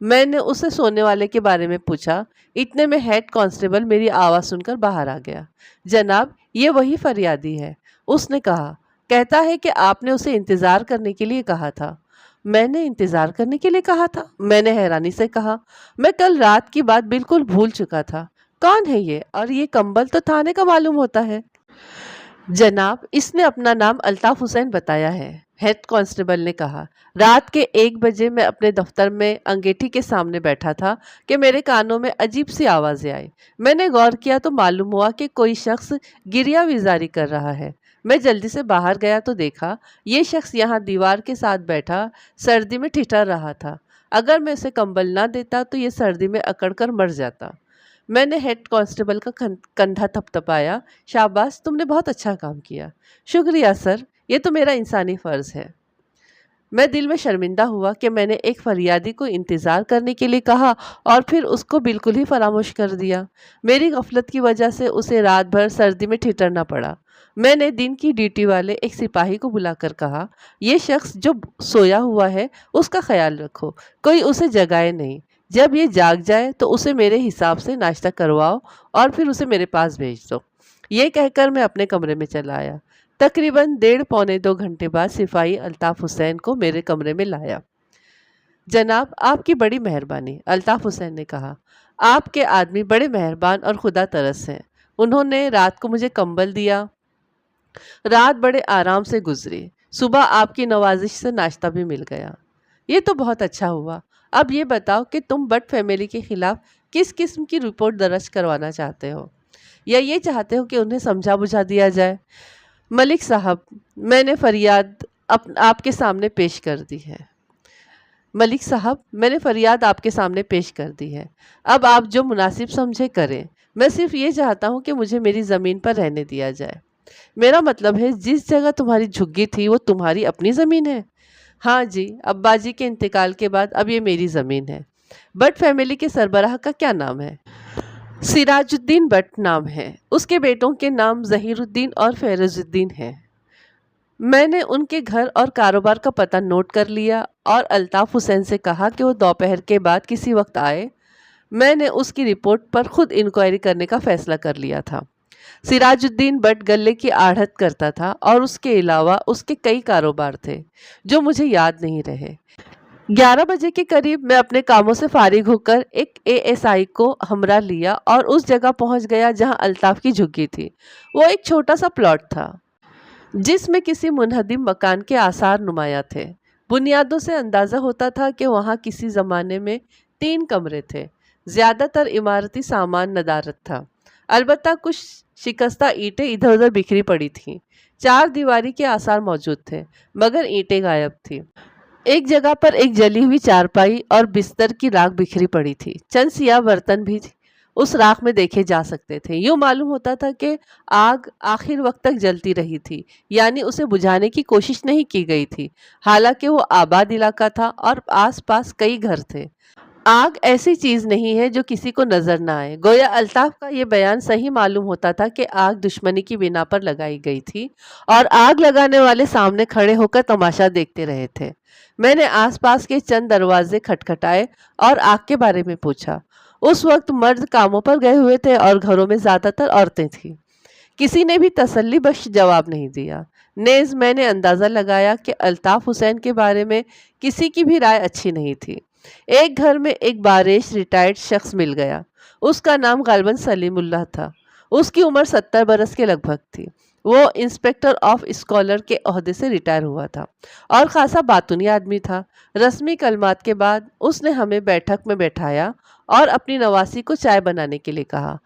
میں نے اسے سونے والے کے بارے میں پوچھا۔ اتنے میں ہیڈ کانسٹیبل میری آواز سن کر باہر آ گیا۔ جناب، یہ وہی فریادی ہے، اس نے کہا۔ کہتا ہے کہ آپ نے اسے انتظار کرنے کے لیے کہا تھا۔ میں نے انتظار کرنے کے لیے کہا تھا؟ میں نے حیرانی سے کہا۔ میں کل رات کی بات بالکل بھول چکا تھا۔ کون ہے یہ؟ اور یہ کمبل تو تھانے کا معلوم ہوتا ہے۔ جناب، اس نے اپنا نام الطاف حسین بتایا ہے، ہیڈ کانسٹیبل نے کہا۔ رات کے 1 بجے میں اپنے دفتر میں انگیٹھی کے سامنے بیٹھا تھا کہ میرے کانوں میں عجیب سی آوازیں آئی۔ میں نے غور کیا تو معلوم ہوا کہ کوئی شخص گریہ وزاری کر رہا ہے۔ میں جلدی سے باہر گیا تو دیکھا یہ شخص یہاں دیوار کے ساتھ بیٹھا سردی میں ٹھٹھر رہا تھا۔ اگر میں اسے کمبل نہ دیتا تو یہ سردی میں اکڑ کر مر جاتا۔ میں نے ہیڈ کانسٹیبل کا کندھا تھپتھپایا۔ شاباش، تم نے بہت اچھا کام کیا۔ شکریہ سر، یہ تو میرا انسانی فرض ہے۔ میں دل میں شرمندہ ہوا کہ میں نے ایک فریادی کو انتظار کرنے کے لیے کہا اور پھر اس کو بالکل ہی فراموش کر دیا۔ میری غفلت کی وجہ سے اسے رات بھر سردی میں ٹھٹرنا پڑا۔ میں نے دن کی ڈیوٹی والے ایک سپاہی کو بلا کر کہا، یہ شخص جو سویا ہوا ہے اس کا خیال رکھو، کوئی اسے جگائے نہیں۔ جب یہ جاگ جائے تو اسے میرے حساب سے ناشتہ کرواؤ اور پھر اسے میرے پاس بھیج دو۔ یہ کہہ کر میں اپنے کمرے میں چلا آیا۔ تقریباً 1.5-2 گھنٹے بعد سپاہی الطاف حسین کو میرے کمرے میں لایا۔ جناب، آپ کی بڑی مہربانی، الطاف حسین نے کہا۔ آپ کے آدمی بڑے مہربان اور خدا ترس ہیں۔ انہوں نے رات کو مجھے کمبل دیا۔ رات بڑے آرام سے گزری۔ صبح آپ کی نوازش سے ناشتہ بھی مل گیا۔ یہ تو بہت اچھا ہوا۔ اب یہ بتاؤ کہ تم بٹ فیملی کے خلاف کس قسم کی رپورٹ درج کروانا چاہتے ہو، یا یہ چاہتے ہو کہ انہیں سمجھا بجھا دیا جائے؟ ملک صاحب، میں نے فریاد آپ کے سامنے پیش کر دی ہے۔ ملک صاحب، میں نے فریاد آپ کے سامنے پیش کر دی ہے۔ اب آپ جو مناسب سمجھے کریں۔ میں صرف یہ چاہتا ہوں کہ مجھے میری زمین پر رہنے دیا جائے۔ میرا مطلب ہے جس جگہ تمہاری جھگی تھی وہ تمہاری اپنی زمین ہے؟ ہاں جی، ابا جی کے انتقال کے بعد اب یہ میری زمین ہے۔ بٹ فیملی کے سربراہ کا کیا نام ہے؟ سراج الدین بٹ نام ہے۔ اس کے بیٹوں کے نام ظہیر الدین اور فیروز الدین ہیں۔ میں نے ان کے گھر اور کاروبار کا پتہ نوٹ کر لیا اور الطاف حسین سے کہا کہ وہ دوپہر کے بعد کسی وقت آئے۔ میں نے اس کی رپورٹ پر خود انکوائری کرنے کا فیصلہ کر لیا تھا۔ سراج الدین بٹ گلے کی آڑھت کرتا تھا اور اس کے علاوہ اس کے کئی کاروبار تھے جو مجھے یاد نہیں رہے۔ 11 بجے کے قریب میں اپنے کاموں سے فارغ ہو کر ایک ASI کو ہمراہ لیا اور اس جگہ پہنچ گیا جہاں الطاف کی جھگی تھی۔ وہ ایک چھوٹا سا پلاٹ تھا جس میں کسی منہدم مکان کے آثار نمایاں تھے۔ بنیادوں سے اندازہ ہوتا تھا کہ وہاں کسی زمانے میں 3 کمرے تھے۔ زیادہ تر عمارتی سامان ندارت تھا، البتہ کچھ شکستہ اینٹیں ادھر ادھر بکھری پڑی تھیں۔ 4 دیواری کے آثار موجود تھے مگر اینٹیں غائب تھیں۔ ایک جگہ پر ایک جلی ہوئی چارپائی اور بستر کی راکھ بکھری پڑی تھی۔ چند سیاہ برتن بھی اس راکھ میں دیکھے جا سکتے تھے۔ یوں معلوم ہوتا تھا کہ آگ آخر وقت تک جلتی رہی تھی، یعنی اسے بجھانے کی کوشش نہیں کی گئی تھی، حالانکہ وہ آباد علاقہ تھا اور آس پاس کئی گھر تھے۔ آگ ایسی چیز نہیں ہے جو کسی کو نظر نہ آئے۔ گویا الطاف کا یہ بیان صحیح معلوم ہوتا تھا کہ آگ دشمنی کی بنا پر لگائی گئی تھی اور آگ لگانے والے سامنے کھڑے ہو کر تماشا دیکھتے رہے تھے۔ میں نے آس پاس کے چند دروازے کھٹکھٹائے اور آگ کے بارے میں پوچھا۔ اس وقت مرد کاموں پر گئے ہوئے تھے اور گھروں میں زیادہ تر عورتیں تھیں۔ کسی نے بھی تسلی بخش جواب نہیں دیا۔ نیز میں نے اندازہ لگایا کہ الطاف حسین کے بارے میں کسی کی بھی رائے اچھی نہیں تھی۔ ایک گھر میں ایک باریش ریٹائرڈ شخص مل گیا۔ اس کا نام غالباً سلیم اللہ تھا۔ اس کی عمر 70 برس کے لگ بھگ تھی۔ وہ انسپیکٹر آف اسکالر کے عہدے سے ریٹائر ہوا تھا اور خاصا باتونی آدمی تھا۔ رسمی کلمات کے بعد اس نے ہمیں بیٹھک میں بیٹھایا اور اپنی نواسی کو چائے بنانے کے لیے کہا۔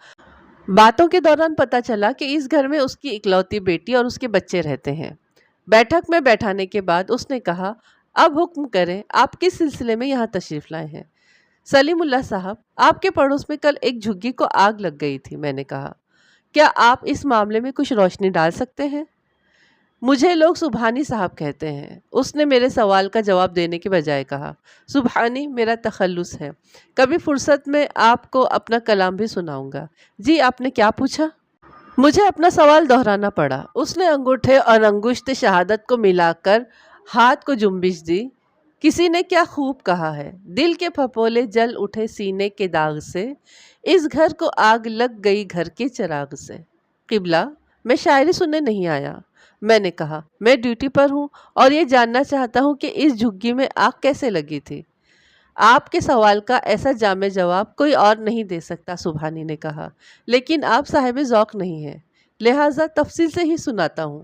باتوں کے دوران پتہ چلا کہ اس گھر میں اس کی اکلوتی بیٹی اور اس کے بچے رہتے ہیں۔ بیٹھک میں بیٹھانے کے بعد اس نے کہا، اب حکم کریں، آپ کس سلسلے میں یہاں تشریف لائے ہیں؟ سلیم اللہ صاحب، آپ کے پڑوس میں کل ایک جھگی کو آگ لگ گئی تھی، میں نے کہا۔ کیا آپ اس معاملے میں کچھ روشنی ڈال سکتے ہیں؟ مجھے لوگ سبحانی صاحب کہتے ہیں، اس نے میرے سوال کا جواب دینے کے بجائے کہا۔ سبحانی میرا تخلص ہے، کبھی فرصت میں آپ کو اپنا کلام بھی سناؤں گا۔ جی، آپ نے کیا پوچھا؟ مجھے اپنا سوال دہرانا پڑا۔ اس نے انگوٹھے اور انگشت شہادت کو ملا کر ہاتھ کو جنبش دی۔ کسی نے کیا خوب کہا ہے، دل کے پھپولے جل اٹھے سینے کے داغ سے، اس گھر کو آگ لگ گئی گھر کے چراغ سے۔ قبلہ، میں شاعری سننے نہیں آیا، میں نے کہا، میں ڈیوٹی پر ہوں اور یہ جاننا چاہتا ہوں کہ اس جھگی میں آگ کیسے لگی تھی۔ آپ کے سوال کا ایسا جامع جواب کوئی اور نہیں دے سکتا، سبحانی نے کہا، لیکن آپ صاحب ذوق نہیں ہیں، لہٰذا تفصیل سے ہی سناتا ہوں۔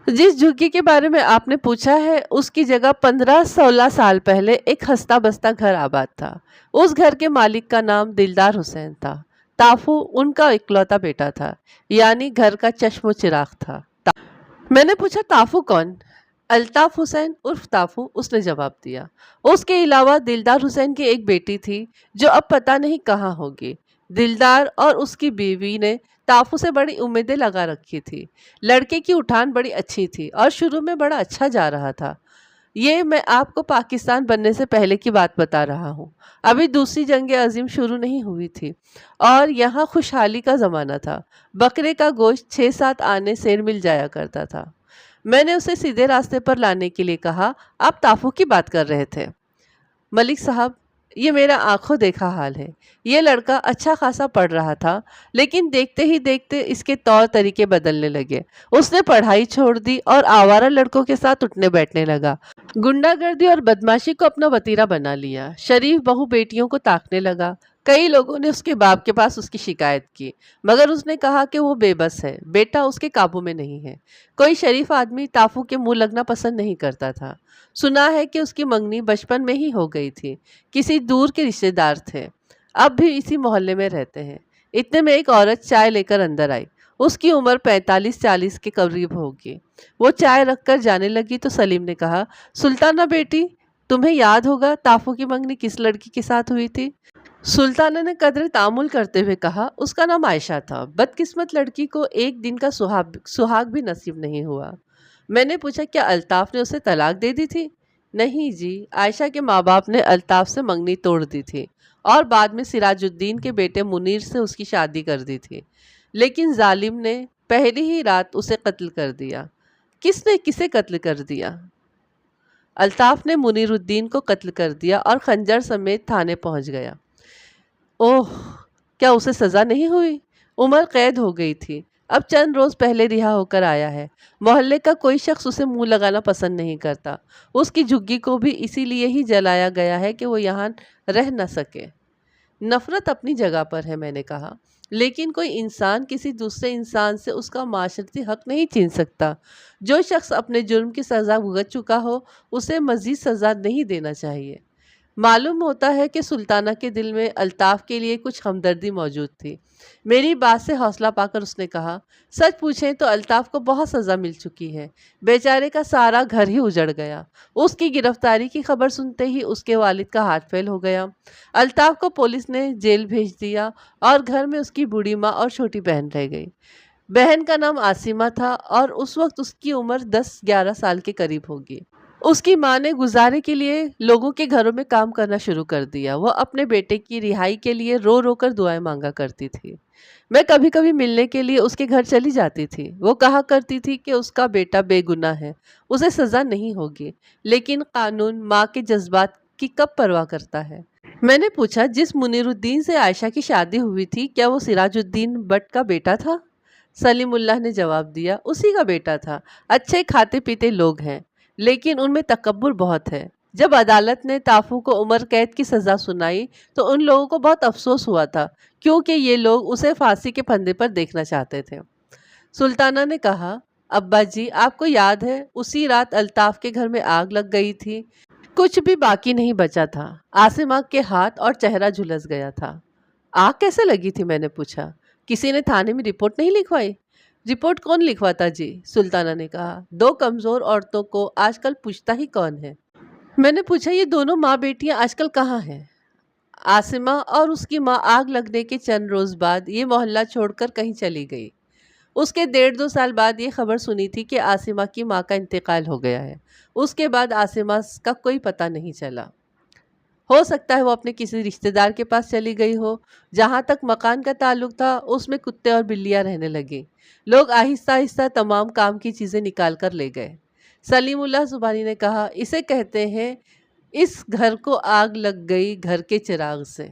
جس جھگی کے بارے میں آپ نے پوچھا ہے، اس کی جگہ 15-16 سال پہلے ایک ہستا بستا گھر آباد تھا۔ اس گھر کے مالک کا نام دلدار حسین تھا۔ تافو ان کا اکلوتا بیٹا تھا، یعنی گھر کا چشم و چراغ تھا۔ میں نے پوچھا، تافو کون؟ الطاف حسین عرف تافو، اس نے جواب دیا۔ اس کے علاوہ دلدار حسین کی ایک بیٹی تھی جو اب پتہ نہیں کہاں ہوگی۔ دلدار اور اس کی بیوی نے تافو سے بڑی امیدیں لگا رکھی تھی۔ لڑکے کی اٹھان بڑی اچھی تھی اور شروع میں بڑا اچھا جا رہا تھا۔ یہ میں آپ کو پاکستان بننے سے پہلے کی بات بتا رہا ہوں، ابھی دوسری جنگ عظیم شروع نہیں ہوئی تھی اور یہاں خوشحالی کا زمانہ تھا۔ بکرے کا گوشت 6-7 آنے سیر مل جایا کرتا تھا۔ میں نے اسے سیدھے راستے پر لانے کے لیے کہا، آپ تافو کی بات کر رہے تھے؟ ملک صاحب، یہ میرا آنکھوں دیکھا حال ہے۔ یہ لڑکا اچھا خاصا پڑھ رہا تھا، لیکن دیکھتے ہی دیکھتے اس کے طور طریقے بدلنے لگے۔ اس نے پڑھائی چھوڑ دی اور آوارہ لڑکوں کے ساتھ اٹھنے بیٹھنے لگا۔ گنڈا گردی اور بدماشی کو اپنا وتیرہ بنا لیا۔ شریف بہو بیٹیوں کو تاکنے لگا۔ کئی لوگوں نے اس کے باپ کے پاس اس کی شکایت کی، مگر اس نے کہا کہ وہ بے بس ہے، بیٹا اس کے قابو میں نہیں ہے۔ کوئی شریف آدمی تافو کے منہ لگنا پسند نہیں کرتا تھا۔ سنا ہے کہ اس کی منگنی بچپن میں ہی ہو گئی تھی، کسی دور کے رشتے دار تھے، اب بھی اسی محلے میں رہتے ہیں۔ اتنے میں ایک عورت چائے لے کر اندر آئی۔ اس کی عمر 45-40 کے قریب ہوگی۔ وہ چائے رکھ کر جانے لگی تو سلیم نے کہا، سلطانہ بیٹی، تمہیں یاد ہوگا تافو کی منگنی کس لڑکی کے ساتھ ہوئی تھی؟ سلطانہ نے قدر تعامل کرتے ہوئے کہا، اس کا نام عائشہ تھا۔ بدقسمت لڑکی کو ایک دن کا سہاگ بھی نصیب نہیں ہوا۔ میں نے پوچھا، کیا الطاف نے اسے طلاق دے دی تھی؟ نہیں جی، عائشہ کے ماں باپ نے الطاف سے منگنی توڑ دی تھی اور بعد میں سراج الدین کے بیٹے منیر سے اس کی شادی کر دی تھی، لیکن ظالم نے پہلی ہی رات اسے قتل کر دیا۔ کس نے کسے قتل کر دیا؟ الطاف نے منیر الدین کو قتل کر دیا اور خنجر سمیت تھانے پہنچ گیا۔ اوہ، کیا اسے سزا نہیں ہوئی؟ عمر قید ہو گئی تھی، اب چند روز پہلے رہا ہو کر آیا ہے۔ محلے کا کوئی شخص اسے منہ لگانا پسند نہیں کرتا۔ اس کی جھگی کو بھی اسی لیے ہی جلایا گیا ہے کہ وہ یہاں رہ نہ سکے۔ نفرت اپنی جگہ پر ہے، میں نے کہا، لیکن کوئی انسان کسی دوسرے انسان سے اس کا معاشرتی حق نہیں چھین سکتا۔ جو شخص اپنے جرم کی سزا بھگت چکا ہو، اسے مزید سزا نہیں دینا چاہیے۔ معلوم ہوتا ہے کہ سلطانہ کے دل میں الطاف کے لیے کچھ ہمدردی موجود تھی۔ میری بات سے حوصلہ پا کر اس نے کہا، سچ پوچھیں تو الطاف کو بہت سزا مل چکی ہے، بیچارے کا سارا گھر ہی اجڑ گیا۔ اس کی گرفتاری کی خبر سنتے ہی اس کے والد کا ہارٹ فیل ہو گیا۔ الطاف کو پولیس نے جیل بھیج دیا اور گھر میں اس کی بوڑھی ماں اور چھوٹی بہن رہ گئی۔ بہن کا نام عاصمہ تھا اور اس وقت اس کی عمر 10-11 سال کے قریب ہوگی۔ اس کی ماں نے گزارے کے لیے لوگوں کے گھروں میں کام کرنا شروع کر دیا۔ وہ اپنے بیٹے کی رہائی کے لیے رو رو کر دعائیں مانگا کرتی تھی۔ میں کبھی کبھی ملنے کے لیے اس کے گھر چلی جاتی تھی۔ وہ کہا کرتی تھی کہ اس کا بیٹا بے گناہ ہے، اسے سزا نہیں ہوگی، لیکن قانون ماں کے جذبات کی کب پرواہ کرتا ہے؟ میں نے پوچھا، جس منیر الدین سے عائشہ کی شادی ہوئی تھی، کیا وہ سراج الدین بٹ کا بیٹا تھا؟ سلیم اللہ نے جواب دیا، اسی کا بیٹا تھا۔ اچھے کھاتے پیتے لوگ ہیں، لیکن ان میں تکبر بہت ہے۔ جب عدالت نے تافو کو عمر قید کی سزا سنائی تو ان لوگوں کو بہت افسوس ہوا تھا، کیونکہ یہ لوگ اسے پھانسی کے پھندے پر دیکھنا چاہتے تھے۔ سلطانہ نے کہا، ابا جی، آپ کو یاد ہے اسی رات الطاف کے گھر میں آگ لگ گئی تھی، کچھ بھی باقی نہیں بچا تھا، عاصمہ کے ہاتھ اور چہرہ جھلس گیا تھا۔ آگ کیسے لگی تھی؟ میں نے پوچھا۔ کسی نے تھانے میں رپورٹ نہیں لکھوائی؟ رپورٹ کون لکھواتا جی؟ سلطانہ نے کہا، 2 کمزور عورتوں کو آج کل پوچھتا ہی کون ہے؟ میں نے پوچھا، یہ دونوں ماں بیٹیاں آج کل کہاں ہیں؟ عاصمہ اور اس کی ماں آگ لگنے کے چند روز بعد یہ محلہ چھوڑ کر کہیں چلی گئی۔ اس کے 1.5-2 سال بعد یہ خبر سنی تھی کہ عاصمہ کی ماں کا انتقال ہو گیا ہے۔ اس کے بعد عاصمہ کا کوئی پتہ نہیں چلا۔ ہو سکتا ہے وہ اپنے کسی رشتہ دار کے پاس چلی گئی ہو۔ جہاں تک مکان کا تعلق تھا، اس میں کتے اور بلیاں رہنے لگیں۔ لوگ آہستہ آہستہ تمام کام کی چیزیں نکال کر لے گئے۔ سلیم اللہ زبانی نے کہا، اسے کہتے ہیں اس گھر کو آگ لگ گئی گھر کے چراغ سے۔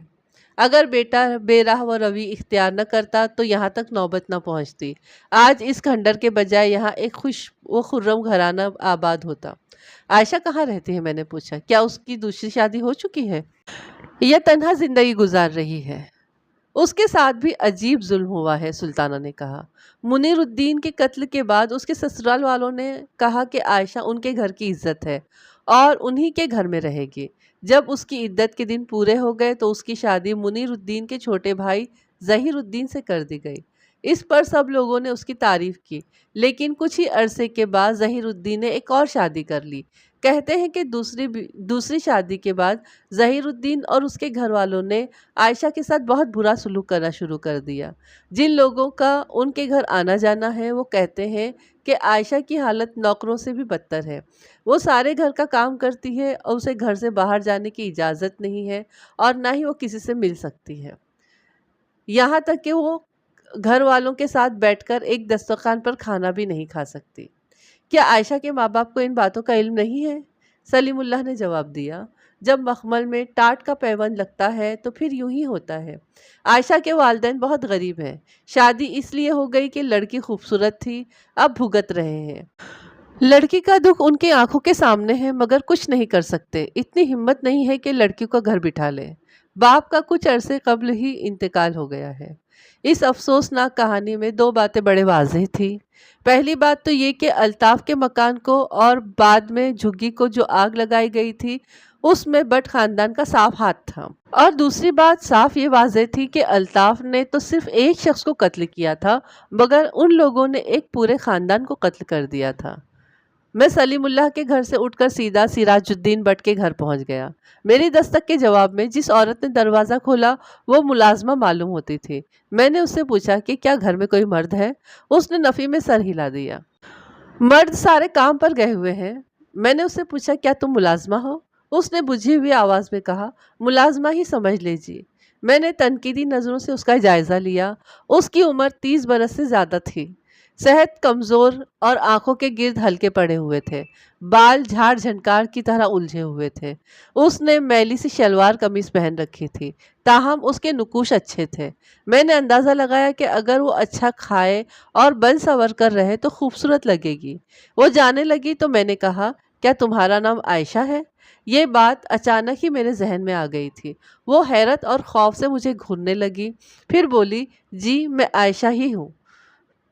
اگر بیٹا بے راہ و روی اختیار نہ کرتا تو یہاں تک نوبت نہ پہنچتی۔ آج اس کھنڈر کے بجائے یہاں ایک خوش و خرم گھرانہ آباد ہوتا۔ عائشہ کہاں رہتی ہے؟ میں نے پوچھا۔ کیا اس کی دوسری شادی ہو چکی ہے یا تنہا زندگی گزار رہی ہے؟ اس کے ساتھ بھی عجیب ظلم ہوا ہے، سلطانہ نے کہا۔ منیر الدین کے قتل کے بعد اس کے سسرال والوں نے کہا کہ عائشہ ان کے گھر کی عزت ہے اور انہی کے گھر میں رہے گی۔ جب اس کی عدت کے دن پورے ہو گئے تو اس کی شادی منیر الدین کے چھوٹے بھائی ظہیر الدین سے کر دی گئی۔ اس پر سب لوگوں نے اس کی تعریف کی، لیکن کچھ ہی عرصے کے بعد ظہیر الدین نے ایک اور شادی کر لی۔ کہتے ہیں کہ دوسری شادی کے بعد ظہیر الدین اور اس کے گھر والوں نے عائشہ کے ساتھ بہت برا سلوک کرنا شروع کر دیا۔ جن لوگوں کا ان کے گھر آنا جانا ہے وہ کہتے ہیں کہ عائشہ کی حالت نوکروں سے بھی بدتر ہے۔ وہ سارے گھر کا کام کرتی ہے اور اسے گھر سے باہر جانے کی اجازت نہیں ہے اور نہ ہی وہ کسی سے مل سکتی ہے۔ یہاں تک کہ وہ گھر والوں کے ساتھ بیٹھ کر ایک دسترخوان پر کھانا بھی نہیں کھا سکتی۔ کیا عائشہ کے ماں باپ کو ان باتوں کا علم نہیں ہے؟ سلیم اللہ نے جواب دیا۔ جب مخمل میں ٹاٹ کا پیوند لگتا ہے تو پھر یوں ہی ہوتا ہے۔ عائشہ کے والدین بہت غریب ہیں۔ شادی اس لیے ہو گئی کہ لڑکی خوبصورت تھی، اب بھگت رہے ہیں۔ لڑکی کا دکھ ان کی آنکھوں کے سامنے ہے مگر کچھ نہیں کر سکتے۔ اتنی ہمت نہیں ہے کہ لڑکی کو گھر بٹھا لیں۔ باپ کا کچھ عرصے قبل ہی انتقال ہو گیا ہے۔ اس افسوسناک کہانی میں دو باتیں بڑے واضح تھیں۔ پہلی بات تو یہ کہ الطاف کے مکان کو اور بعد میں جھگی کو جو آگ لگائی گئی تھی اس میں بٹ خاندان کا صاف ہاتھ تھا، اور دوسری بات صاف یہ واضح تھی کہ الطاف نے تو صرف ایک شخص کو قتل کیا تھا مگر ان لوگوں نے ایک پورے خاندان کو قتل کر دیا تھا۔ میں سلیم اللہ کے گھر سے اٹھ کر سیدھا سراج الدین بٹ کے گھر پہنچ گیا۔ میری دستک کے جواب میں جس عورت نے دروازہ کھولا وہ ملازمہ معلوم ہوتی تھی۔ میں نے اس سے پوچھا کہ کیا گھر میں کوئی مرد ہے؟ اس نے نفی میں سر ہلا دیا۔ مرد سارے کام پر گئے ہوئے ہیں۔ میں نے اس سے پوچھا کیا تم ملازمہ ہو؟ اس نے بجھی ہوئی آواز میں کہا، ملازمہ ہی سمجھ لیجیے۔ میں نے تنقیدی نظروں سے اس کا جائزہ لیا۔ اس کی عمر 30 برس سے زیادہ تھی۔ صحت کمزور اور آنکھوں کے گرد ہلکے پڑے ہوئے تھے۔ بال جھاڑ جھنکار کی طرح الجھے ہوئے تھے۔ اس نے میلی سی شلوار قمیص پہن رکھی تھی، تاہم اس کے نقوش اچھے تھے۔ میں نے اندازہ لگایا کہ اگر وہ اچھا کھائے اور بن سنور کر رہے تو خوبصورت لگے گی۔ وہ جانے لگی تو میں نے کہا، کیا تمہارا نام عائشہ ہے؟ یہ بات اچانک ہی میرے ذہن میں آ گئی تھی۔ وہ حیرت اور خوف سے مجھے گھورنے لگی، پھر بولی، جی میں عائشہ ہی ہوں،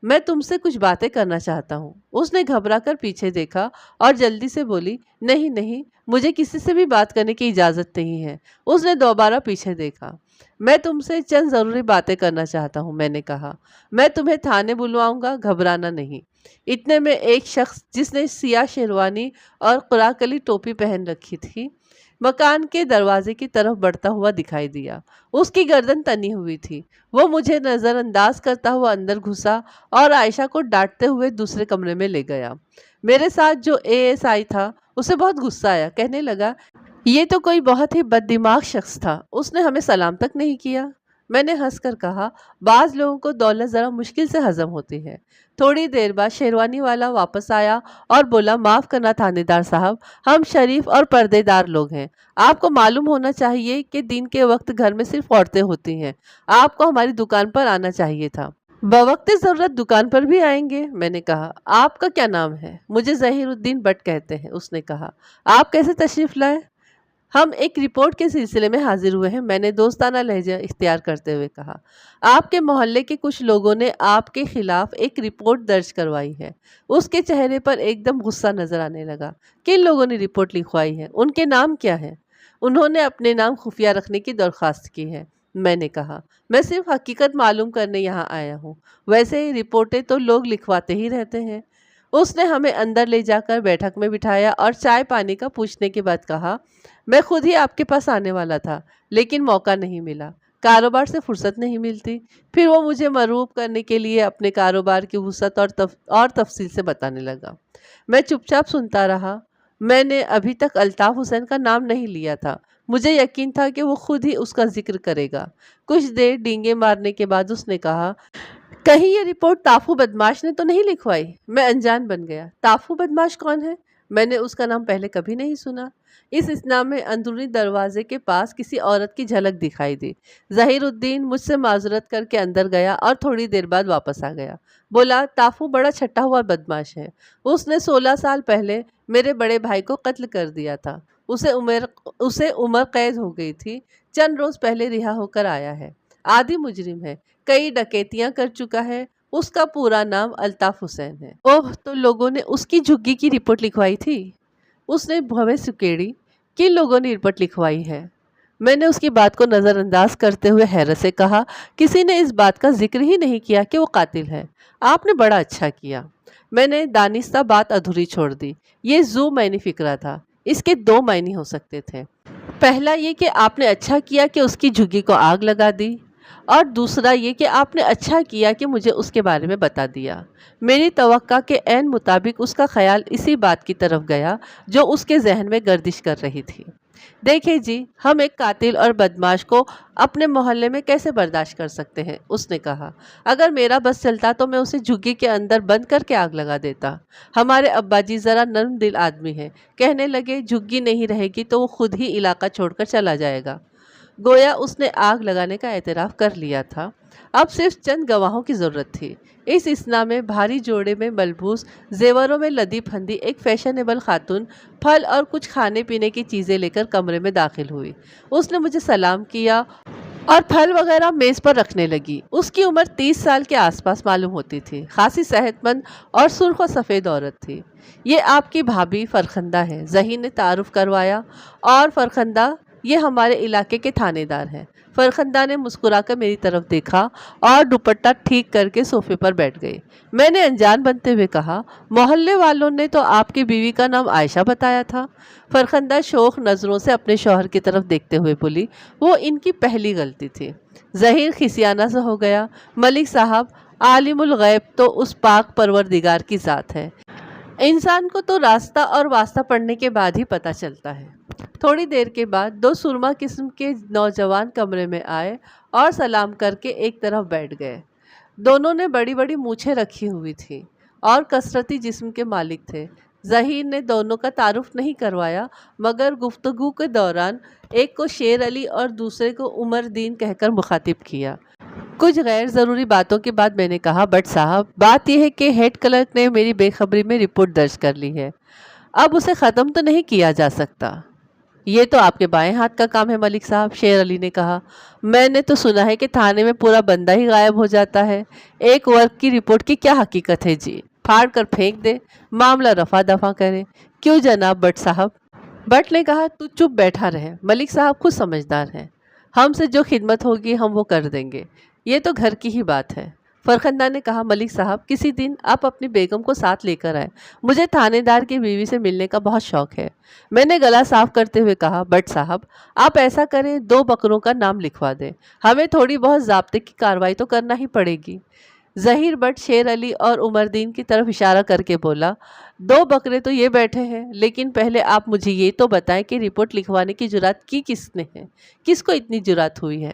میں تم سے کچھ باتیں کرنا چاہتا ہوں۔ اس نے گھبرا کر پیچھے دیکھا اور جلدی سے بولی، نہیں نہیں، مجھے کسی سے بھی بات کرنے کی اجازت نہیں ہے۔ اس نے دوبارہ پیچھے دیکھا۔ میں تم سے چند ضروری باتیں کرنا چاہتا ہوں، میں نے کہا۔ میں تمہیں تھانے بلواؤں گا، گھبرانا نہیں۔ اتنے میں ایک شخص جس نے سیاہ شیروانی اور قراقلی ٹوپی پہن رکھی تھی مکان کے دروازے کی طرف بڑھتا ہوا دکھائی دیا۔ اس کی گردن تنی ہوئی تھی۔ وہ مجھے نظر انداز کرتا ہوا اندر گھسا اور عائشہ کو ڈانٹتے ہوئے دوسرے کمرے میں لے گیا۔ میرے ساتھ جو ASI تھا اسے بہت غصہ آیا، کہنے لگا، یہ تو کوئی بہت ہی بد دماغ شخص تھا، اس نے ہمیں سلام تک نہیں کیا۔ میں نے ہنس کر کہا، بعض لوگوں کو دولت ذرا مشکل سے ہضم ہوتی ہے۔ تھوڑی دیر بعد شیروانی والا واپس آیا اور بولا، معاف کرنا تھانے دار صاحب، ہم شریف اور پردے دار لوگ ہیں۔ آپ کو معلوم ہونا چاہیے کہ دن کے وقت گھر میں صرف عورتیں ہوتی ہیں۔ آپ کو ہماری دکان پر آنا چاہیے تھا۔ بوقت ضرورت دکان پر بھی آئیں گے، میں نے کہا۔ آپ کا کیا نام ہے؟ مجھے ظہیر الدین بٹ کہتے ہیں، اس نے کہا۔ آپ کیسے تشریف لائے؟ ہم ایک رپورٹ کے سلسلے میں حاضر ہوئے ہیں، میں نے دوستانہ لہجہ اختیار کرتے ہوئے کہا۔ آپ کے محلے کے کچھ لوگوں نے آپ کے خلاف ایک رپورٹ درج کروائی ہے۔ اس کے چہرے پر ایک دم غصہ نظر آنے لگا۔ کن لوگوں نے رپورٹ لکھوائی ہے؟ ان کے نام کیا ہیں؟ انہوں نے اپنے نام خفیہ رکھنے کی درخواست کی ہے، میں نے کہا۔ میں صرف حقیقت معلوم کرنے یہاں آیا ہوں، ویسے رپورٹیں تو لوگ لکھواتے ہی رہتے ہیں۔ اس نے ہمیں اندر لے جا کر بیٹھک میں بٹھایا اور چائے پانی کا پوچھنے کے بعد کہا، میں خود ہی آپ کے پاس آنے والا تھا لیکن موقع نہیں ملا، کاروبار سے فرصت نہیں ملتی۔ پھر وہ مجھے مرغوب کرنے کے لیے اپنے کاروبار کی وسعت اور تفصیل سے بتانے لگا۔ میں چپ چاپ سنتا رہا۔ میں نے ابھی تک الطاف حسین کا نام نہیں لیا تھا، مجھے یقین تھا کہ وہ خود ہی اس کا ذکر کرے گا۔ کچھ دیر ڈینگے مارنے کے بعد اس نے کہا، کہیں یہ رپورٹ تافو بدماش نے تو نہیں لکھوائی؟ میں انجان بن گیا۔ تافو بدماش کون ہے؟ میں نے اس کا نام پہلے کبھی نہیں سنا۔ اس اثنا میں اندرونی دروازے کے پاس کسی عورت کی جھلک دکھائی دی۔ ظہیر الدین مجھ سے معذرت کر کے اندر گیا اور تھوڑی دیر بعد واپس آ گیا۔ بولا، تافو بڑا چھٹا ہوا بدماش ہے۔ اس نے 16 سال پہلے میرے بڑے بھائی کو قتل کر دیا تھا۔ اسے عمر قید ہو گئی تھی، چند روز پہلے رہا ہو کر آیا ہے۔ عادی مجرم ہے، کئی ڈکیتیاں کر چکا ہے۔ اس کا پورا نام الطاف حسین ہے۔ اوہ، تو لوگوں نے اس کی جھگی کی رپورٹ لکھوائی تھی؟ اس نے بھویں سکیڑی۔ کن لوگوں نے رپورٹ لکھوائی ہے؟ میں نے اس کی بات کو نظر انداز کرتے ہوئے حیرت سے کہا، کسی نے اس بات کا ذکر ہی نہیں کیا کہ وہ قاتل ہے۔ آپ نے بڑا اچھا کیا۔ میں نے دانستہ بات ادھوری چھوڑ دی۔ یہ ذو معنی فکرہ تھا۔ اس کے 2 معنی ہو سکتے تھے۔ پہلا یہ کہ آپ نے اچھا کیا کہ اس کی جھگی کو آگ لگا دی، اور دوسرا یہ کہ آپ نے اچھا کیا کہ مجھے اس کے بارے میں بتا دیا۔ میری توقع کے عین مطابق اس کا خیال اسی بات کی طرف گیا جو اس کے ذہن میں گردش کر رہی تھی۔ دیکھیں جی، ہم ایک قاتل اور بدماش کو اپنے محلے میں کیسے برداشت کر سکتے ہیں؟ اس نے کہا، اگر میرا بس چلتا تو میں اسے جھگی کے اندر بند کر کے آگ لگا دیتا۔ ہمارے ابا جی ذرا نرم دل آدمی ہیں، کہنے لگے جھگی نہیں رہے گی تو وہ خود ہی علاقہ چھوڑ کر چلا جائے گا۔ گویا اس نے آگ لگانے کا اعتراف کر لیا تھا۔ اب صرف چند گواہوں کی ضرورت تھی۔ اس اثنا میں بھاری جوڑے میں ملبوس زیوروں میں لدی پھندی ایک فیشنیبل خاتون پھل اور کچھ کھانے پینے کی چیزیں لے کر کمرے میں داخل ہوئی۔ اس نے مجھے سلام کیا اور پھل وغیرہ میز پر رکھنے لگی۔ اس کی عمر 30 سال کے آس پاس معلوم ہوتی تھی۔ خاصی صحت مند اور سرخ و سفید عورت تھی۔ یہ آپ کی بھابھی فرخندہ ہے، ظہیر نے تعارف کروایا، اور فرخندہ یہ ہمارے علاقے کے تھانے دار ہیں۔ فرخندہ نے مسکرا کر میری طرف دیکھا اور دوپٹہ ٹھیک کر کے صوفے پر بیٹھ گئی۔ میں نے انجان بنتے ہوئے کہا، محلے والوں نے تو آپ کی بیوی کا نام عائشہ بتایا تھا۔ فرخندہ شوخ نظروں سے اپنے شوہر کی طرف دیکھتے ہوئے بولی، وہ ان کی پہلی غلطی تھی۔ ظہیر خسیانہ سے ہو گیا، ملک صاحب، عالم الغیب تو اس پاک پروردگار کی ذات ہے۔ انسان کو تو راستہ اور واسطہ پڑھنے کے بعد ہی پتہ چلتا ہے۔ تھوڑی دیر کے بعد 2 سرما قسم کے نوجوان کمرے میں آئے اور سلام کر کے ایک طرف بیٹھ گئے۔ دونوں نے بڑی بڑی مونچھیں رکھی ہوئی تھیں اور کثرتی جسم کے مالک تھے۔ ظہیر نے دونوں کا تعارف نہیں کروایا، مگر گفتگو کے دوران ایک کو شیر علی اور دوسرے کو عمر دین کہہ کر مخاطب کیا۔ کچھ غیر ضروری باتوں کے بعد میں نے کہا، بٹ صاحب، بات یہ ہے کہ ہیڈ کلرک نے میری بے خبری میں رپورٹ درج کر لی ہے۔ اب اسے ختم تو نہیں کیا جا سکتا۔ یہ تو آپ کے بائیں ہاتھ کا کام ہے ملک صاحب، شیر علی نے کہا۔ میں نے تو سنا ہے کہ تھانے میں پورا بندہ ہی غائب ہو جاتا ہے۔ ایک ورک کی رپورٹ کی کیا حقیقت ہے جی؟ پھاڑ کر پھینک دے، معاملہ رفع دفع کرے۔ کیوں جناب بٹ صاحب؟ بٹ نے کہا، تو چپ بیٹھا رہے، ملک صاحب خود سمجھدار ہیں۔ ہم سے جو خدمت ہوگی ہم وہ کر دیں گے، یہ تو گھر کی ہی بات ہے۔ فرخندہ نے کہا، ملک صاحب، کسی دن آپ اپنی بیگم کو ساتھ لے کر آئیں، مجھے تھانے دار کی بیوی سے ملنے کا بہت شوق ہے۔ میں نے گلا صاف کرتے ہوئے کہا، بٹ صاحب، آپ ایسا کریں، 2 بکروں کا نام لکھوا دیں، ہمیں تھوڑی بہت ضابطے کی کارروائی تو کرنا ہی پڑے گی۔ ظہیر بٹ شیر علی اور عمر دین کی طرف اشارہ کر کے بولا، 2 بکرے تو یہ بیٹھے ہیں، لیکن پہلے آپ مجھے یہ تو بتائیں کہ رپورٹ لکھوانے کی جرات کی کس نے ہے؟ کس کو اتنی جرات ہوئی ہے؟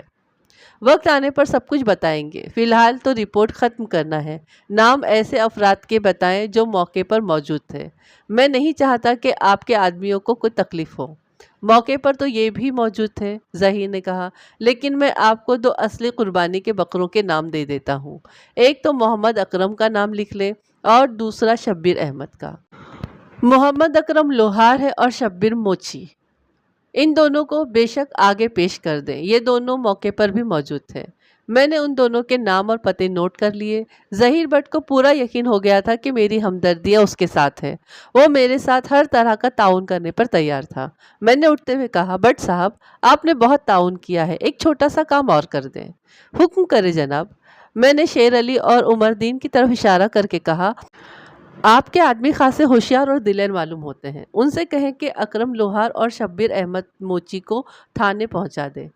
وقت آنے پر سب کچھ بتائیں گے، فی الحال تو رپورٹ ختم کرنا ہے۔ نام ایسے افراد کے بتائیں جو موقع پر موجود تھے۔ میں نہیں چاہتا کہ آپ کے آدمیوں کو کوئی تکلیف ہو۔ موقع پر تو یہ بھی موجود تھے، ظہیر نے کہا، لیکن میں آپ کو 2 اصلی قربانی کے بکروں کے نام دے دیتا ہوں۔ ایک تو محمد اکرم کا نام لکھ لے اور دوسرا شبیر احمد کا۔ محمد اکرم لوہار ہے اور شبیر موچی۔ ان دونوں کو بے شک آگے پیش کر دیں، یہ دونوں موقع پر بھی موجود تھے۔ میں نے ان دونوں کے نام اور پتے نوٹ کر لیے۔ ظہیر بٹ کو پورا یقین ہو گیا تھا کہ میری ہمدردیاں اس کے ساتھ ہیں۔ وہ میرے ساتھ ہر طرح کا تعاون کرنے پر تیار تھا۔ میں نے اٹھتے ہوئے کہا، بٹ صاحب، آپ نے بہت تعاون کیا ہے، ایک چھوٹا سا کام اور کر دیں۔ حکم کرے جناب۔ میں نے شیر علی اور عمر دین کی طرف اشارہ کر کے کہا، آپ کے آدمی خاصے ہوشیار اور دلیر معلوم ہوتے ہیں، ان سے کہیں کہ اکرم لوہار اور شبیر احمد موچی کو تھانے پہنچا دیں۔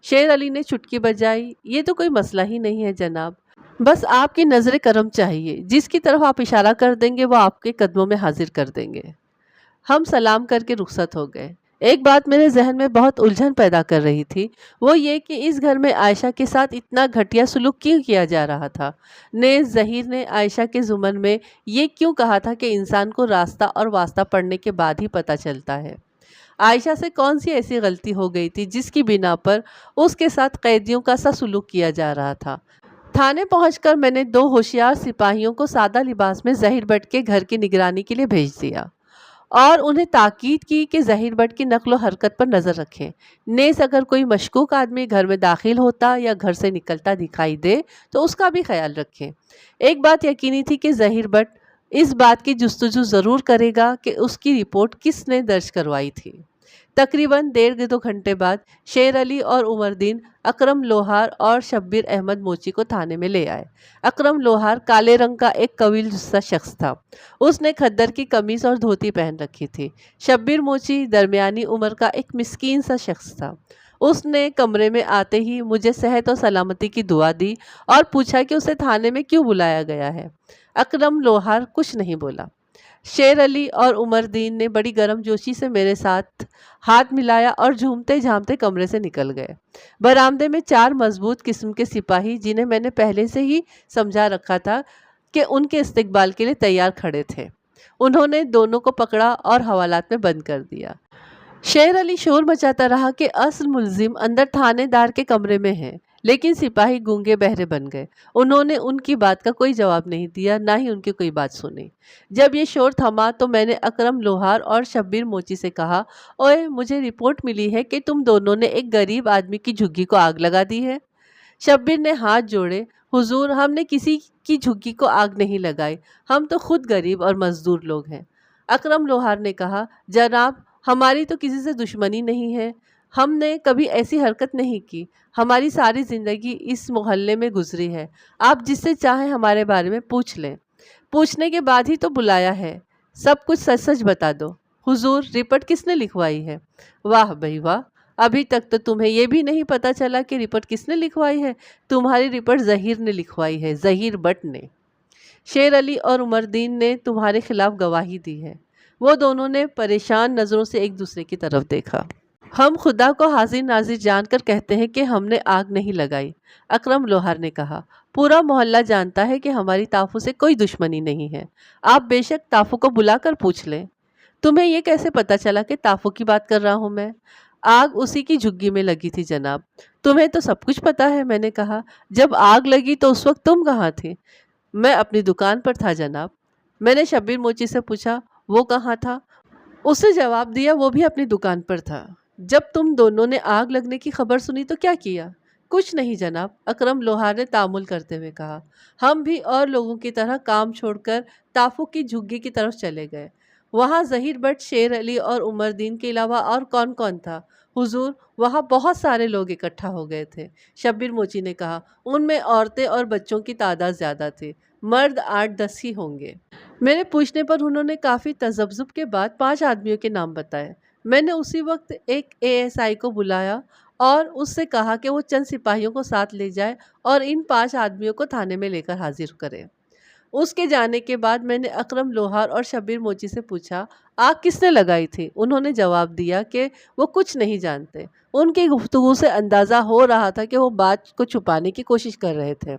شیر علی نے چٹکی بجائی، یہ تو کوئی مسئلہ ہی نہیں ہے جناب، بس آپ کی نظر کرم چاہیے، جس کی طرف آپ اشارہ کر دیں گے وہ آپ کے قدموں میں حاضر کر دیں گے۔ ہم سلام کر کے رخصت ہو گئے۔ ایک بات میرے ذہن میں بہت الجھن پیدا کر رہی تھی، وہ یہ کہ اس گھر میں عائشہ کے ساتھ اتنا گھٹیا سلوک کیوں کیا جا رہا تھا؟ نیز ظہیر نے عائشہ کے ضمن میں یہ کیوں کہا تھا کہ انسان کو راستہ اور واسطہ پڑھنے کے بعد ہی پتہ چلتا ہے؟ عائشہ سے کون سی ایسی غلطی ہو گئی تھی جس کی بنا پر اس کے ساتھ قیدیوں کا سا سلوک کیا جا رہا تھا؟ تھانے پہنچ کر میں نے 2 ہوشیار سپاہیوں کو سادہ لباس میں ظہیر بٹ کے گھر کی نگرانی کے لیے بھیج دیا اور انہیں تاکید کی کہ ظہیر بٹ کی نقل و حرکت پر نظر رکھیں۔ نیز اگر کوئی مشکوک آدمی گھر میں داخل ہوتا یا گھر سے نکلتا دکھائی دے تو اس کا بھی خیال رکھیں۔ ایک بات یقینی تھی کہ ظہیر بٹ اس بات کی جستجو ضرور کرے گا کہ اس کی رپورٹ کس نے درج کروائی تھی۔ تقریباً 1.5 گھنٹے بعد شیر علی اور عمر دین اکرم لوہار اور شبیر احمد موچی کو تھانے میں لے آئے۔ اکرم لوہار کالے رنگ کا ایک طویل جثہ شخص تھا۔ اس نے کھدر کی قمیص اور دھوتی پہن رکھی تھی۔ شبیر موچی درمیانی عمر کا ایک مسکین سا شخص تھا۔ اس نے کمرے میں آتے ہی مجھے صحت و سلامتی کی دعا دی اور پوچھا کہ اسے تھانے میں کیوں بلایا گیا ہے۔ اکرم لوہار کچھ نہیں بولا۔ شیر علی اور عمر دین نے بڑی گرم جوشی سے میرے ساتھ ہاتھ ملایا اور جھومتے جھامتے کمرے سے نکل گئے۔ برآمدے میں 4 مضبوط قسم کے سپاہی، جنہیں میں نے پہلے سے ہی سمجھا رکھا تھا کہ ان کے استقبال کے لیے تیار کھڑے تھے۔ انہوں نے دونوں کو پکڑا اور حوالات میں بند کر دیا۔ شیر علی شور مچاتا رہا کہ اصل ملزم اندر تھانے دار کے کمرے میں ہے، لیکن سپاہی گونگے بہرے بن گئے۔ انہوں نے ان کی بات کا کوئی جواب نہیں دیا، نہ ہی ان کی کوئی بات سنی۔ جب یہ شور تھما تو میں نے اکرم لوہار اور شبیر موچی سے کہا، اوئے مجھے رپورٹ ملی ہے کہ تم دونوں نے ایک غریب آدمی کی جھگی کو آگ لگا دی ہے۔ شبیر نے ہاتھ جوڑے، حضور ہم نے کسی کی جھگی کو آگ نہیں لگائی، ہم تو خود غریب اور مزدور لوگ ہیں۔ اکرم لوہار نے کہا، جناب ہماری تو کسی سے دشمنی نہیں ہے، ہم نے کبھی ایسی حرکت نہیں کی، ہماری ساری زندگی اس محلے میں گزری ہے، آپ جس سے چاہیں ہمارے بارے میں پوچھ لیں، پوچھنے کے بعد ہی تو بلایا ہے، سب کچھ سچ سچ بتا دو۔ حضور رپورٹ کس نے لکھوائی ہے؟ واہ بھئی واہ، ابھی تک تو تمہیں یہ بھی نہیں پتا چلا کہ رپورٹ کس نے لکھوائی ہے؟ تمہاری رپورٹ ظہیر نے لکھوائی ہے، ظہیر بٹ نے۔ شیر علی اور عمر دین نے تمہارے خلاف گواہی دی ہے۔ وہ دونوں نے پریشان نظروں سے ایک دوسرے کی طرف دیکھا۔ ہم خدا کو حاضر ناظر جان کر کہتے ہیں کہ ہم نے آگ نہیں لگائی، اکرم لوہار نے کہا۔ پورا محلہ جانتا ہے کہ ہماری تافو سے کوئی دشمنی نہیں ہے، آپ بے شک تافو کو بلا کر پوچھ لیں۔ تمہیں یہ کیسے پتا چلا کہ تافو کی بات کر رہا ہوں میں؟ آگ اسی کی جھگی میں لگی تھی جناب۔ تمہیں تو سب کچھ پتا ہے، میں نے کہا۔ جب آگ لگی تو اس وقت تم کہاں تھی؟ میں اپنی دکان پر تھا جناب۔ میں نے شبیر موچی سے پوچھا، وہ کہاں تھا؟ اس نے جواب دیا، وہ بھی اپنی دکان پر تھا۔ جب تم دونوں نے آگ لگنے کی خبر سنی تو کیا کیا؟ کچھ نہیں جناب، اکرم لوہار نے تامل کرتے ہوئے کہا۔ ہم بھی اور لوگوں کی طرح کام چھوڑ کر تافو کی جھگی کی طرف چلے گئے۔ وہاں ظہیر بٹ، شیر علی اور عمر دین کے علاوہ اور کون کون تھا؟ حضور وہاں بہت سارے لوگ اکٹھا ہو گئے تھے، شبیر موچی نے کہا۔ ان میں عورتیں اور بچوں کی تعداد زیادہ تھی، مرد 8-10 ہی ہوں گے۔ میرے پوچھنے پر انہوں نے کافی تذبذب کے بعد 5 آدمیوں کے نام بتائے۔ میں نے اسی وقت ایک ASI کو بلایا اور اس سے کہا کہ وہ چند سپاہیوں کو ساتھ لے جائے اور ان 5 آدمیوں کو تھانے میں لے کر حاضر کرے۔ اس کے جانے کے بعد میں نے اکرم لوہار اور شبیر موچی سے پوچھا، آگ کس نے لگائی تھی؟ انہوں نے جواب دیا کہ وہ کچھ نہیں جانتے۔ ان کی گفتگو سے اندازہ ہو رہا تھا کہ وہ بات کو چھپانے کی کوشش کر رہے تھے۔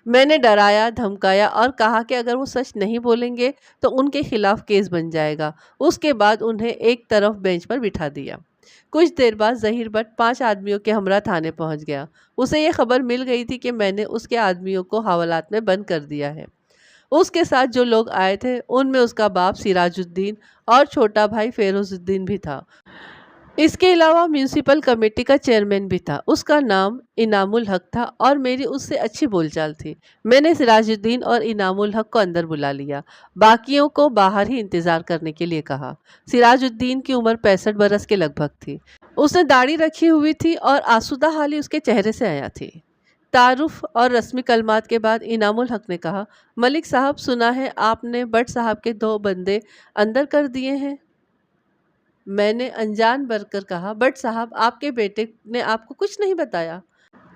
میں نے ڈرایا، دھمکایا اور کہا کہ اگر وہ سچ نہیں بولیں گے تو ان کے خلاف کیس بن جائے گا۔ اس کے بعد انہیں ایک طرف بینچ پر بٹھا دیا۔ کچھ دیر بعد ظہیر بٹ 5 آدمیوں کے ہمراہ تھانے پہنچ گیا۔ اسے یہ خبر مل گئی تھی کہ میں نے اس کے آدمیوں کو حوالات میں بند کر دیا ہے۔ اس کے ساتھ جو لوگ آئے تھے ان میں اس کا باپ سراج الدین اور چھوٹا بھائی فیروز الدین بھی تھا۔ اس کے علاوہ میونسپل کمیٹی کا چیئرمین بھی تھا، اس کا نام انعام الحق تھا اور میری اس سے اچھی بول چال تھی۔ میں نے سراج الدین اور انعام الحق کو اندر بلا لیا، باقیوں کو باہر ہی انتظار کرنے کے لیے کہا۔ سراج الدین کی عمر 65 برس کے لگ بھگ تھی۔ اس نے داڑھی رکھی ہوئی تھی اور آسودہ حالی اس کے چہرے سے آیا تھی۔ تعارف اور رسمی کلمات کے بعد انعام الحق نے کہا، ملک صاحب سنا ہے آپ نے بٹ صاحب کے 2 بندے اندر کر دیے ہیں؟ میں نے انجان بھر کر کہا، بٹ صاحب آپ کے بیٹے نے آپ کو کچھ نہیں بتایا؟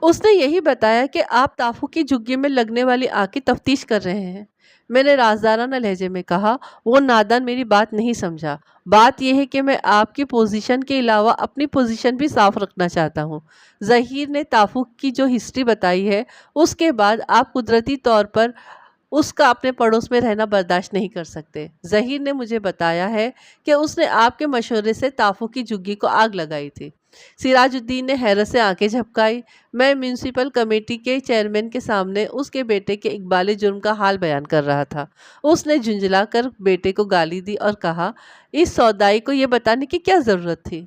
اس نے یہی بتایا کہ آپ تافو کی جھگی میں لگنے والی آگ کی تفتیش کر رہے ہیں۔ میں نے رازدارانہ لہجے میں کہا، وہ نادان میری بات نہیں سمجھا۔ بات یہ ہے کہ میں آپ کی پوزیشن کے علاوہ اپنی پوزیشن بھی صاف رکھنا چاہتا ہوں۔ ظہیر نے تافو کی جو ہسٹری بتائی ہے، اس کے بعد آپ قدرتی طور پر اس کا اپنے پڑوس میں رہنا برداشت نہیں کر سکتے۔ ظہیر نے مجھے بتایا ہے کہ اس نے آپ کے مشورے سے تافو کی جھگی کو آگ لگائی تھی۔ سراج الدین نے حیرت سے آنکھیں جھپکائی۔ میں میونسپل کمیٹی کے چیئرمین کے سامنے اس کے بیٹے کے اقبال جرم کا حال بیان کر رہا تھا۔ اس نے جھنجھلا کر بیٹے کو گالی دی اور کہا، اس سودائی کو یہ بتانے کی کیا ضرورت تھی؟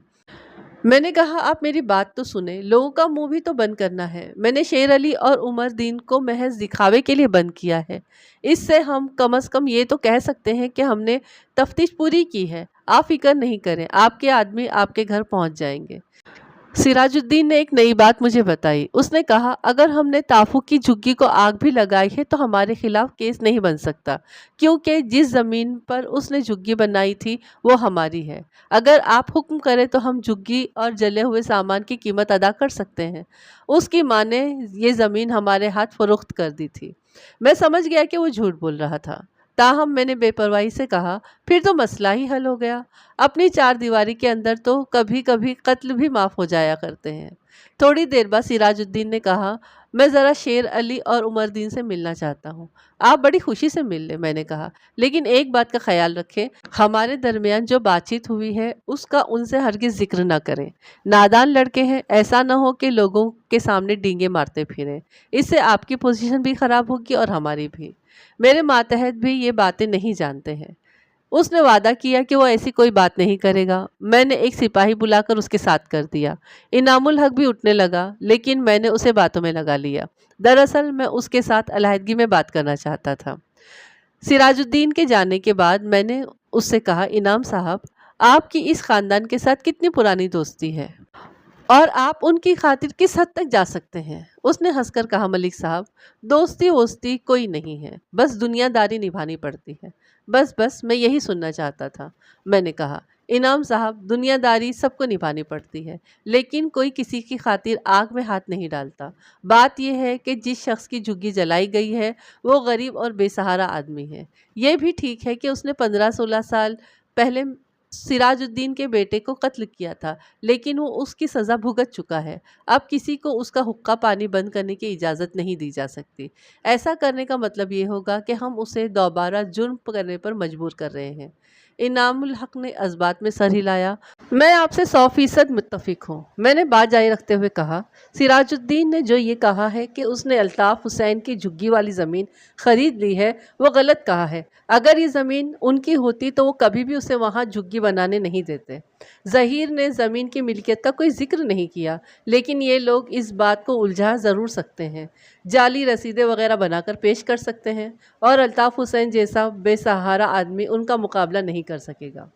میں نے کہا، آپ میری بات تو سنیں، لوگوں کا منہ بھی تو بند کرنا ہے۔ میں نے شیر علی اور عمر دین کو محض دکھاوے کے لیے بند کیا ہے۔ اس سے ہم کم از کم یہ تو کہہ سکتے ہیں کہ ہم نے تفتیش پوری کی ہے۔ آپ فکر نہیں کریں، آپ کے آدمی آپ کے گھر پہنچ جائیں گے۔ سراج الدین نے ایک نئی بات مجھے بتائی۔ اس نے کہا، اگر ہم نے تافو کی جھگی کو آگ بھی لگائی ہے تو ہمارے خلاف کیس نہیں بن سکتا، کیونکہ جس زمین پر اس نے جھگی بنائی تھی وہ ہماری ہے۔ اگر آپ حکم کریں تو ہم جھگی اور جلے ہوئے سامان کی قیمت ادا کر سکتے ہیں۔ اس کی ماں نے یہ زمین ہمارے ہاتھ فروخت کر دی تھی۔ میں سمجھ گیا کہ وہ جھوٹ بول رہا تھا، تاہم میں نے بے پرواہی سے کہا، پھر تو مسئلہ ہی حل ہو گیا۔ اپنی چار دیواری کے اندر تو کبھی کبھی قتل بھی معاف ہو جایا کرتے ہیں۔ تھوڑی دیر بعد سراج الدین نے کہا، میں ذرا شیر علی اور عمر دین سے ملنا چاہتا ہوں۔ آپ بڑی خوشی سے مل لیں، میں نے کہا، لیکن ایک بات کا خیال رکھیں، ہمارے درمیان جو بات چیت ہوئی ہے اس کا ان سے ہرگز ذکر نہ کریں۔ نادان لڑکے ہیں، ایسا نہ ہو کہ لوگوں کے سامنے ڈینگے مارتے پھریں۔ اس سے آپ کی پوزیشن بھی خراب ہوگی اور ہماری بھی۔ میرے ماتحت بھی یہ باتیں نہیں جانتے ہیں۔ اس نے وعدہ کیا کہ وہ ایسی کوئی بات نہیں کرے گا۔ میں نے ایک سپاہی بلا کر اس کے ساتھ کر دیا۔ انعام الحق بھی اٹھنے لگا، لیکن میں نے اسے باتوں میں لگا لیا۔ دراصل میں اس کے ساتھ علیحدگی میں بات کرنا چاہتا تھا۔ سراج الدین کے جانے کے بعد میں نے اس سے کہا، انعام صاحب، آپ کی اس خاندان کے ساتھ کتنی پرانی دوستی ہے اور آپ ان کی خاطر کس حد تک جا سکتے ہیں؟ اس نے ہنس کر کہا، ملک صاحب، دوستی ووستی کوئی نہیں ہے، بس دنیا داری نبھانی پڑتی ہے۔ بس میں یہی سننا چاہتا تھا۔ میں نے کہا، انعام صاحب، دنیا داری سب کو نبھانی پڑتی ہے، لیکن کوئی کسی کی خاطر آگ میں ہاتھ نہیں ڈالتا۔ بات یہ ہے کہ جس شخص کی جھگی جلائی گئی ہے وہ غریب اور بے سہارا آدمی ہے۔ یہ بھی ٹھیک ہے کہ اس نے 15-16 سال پہلے سراج الدین کے بیٹے کو قتل کیا تھا، لیکن وہ اس کی سزا بھگت چکا ہے۔ اب کسی کو اس کا حقہ پانی بند کرنے کی اجازت نہیں دی جا سکتی۔ ایسا کرنے کا مطلب یہ ہوگا کہ ہم اسے دوبارہ جرم کرنے پر مجبور کر رہے ہیں۔ انعام الحق نے اس بات میں سر ہلایا۔ میں آپ سے 100% متفق ہوں، میں نے بات جاری رکھتے ہوئے کہا۔ سراج الدین نے جو یہ کہا ہے کہ اس نے الطاف حسین کی جھگی والی زمین خرید لی ہے، وہ غلط کہا ہے۔ اگر یہ زمین ان کی ہوتی تو وہ کبھی بھی اسے وہاں جھگی بنانے نہیں دیتے۔ ظہیر نے زمین کی ملکیت کا کوئی ذکر نہیں کیا، لیکن یہ لوگ اس بات کو الجھا ضرور سکتے ہیں، جعلی رسیدیں وغیرہ بنا کر پیش کر سکتے ہیں، اور الطاف حسین جیسا بے سہارا آدمی ان کا مقابلہ نہیں کر سکے گا۔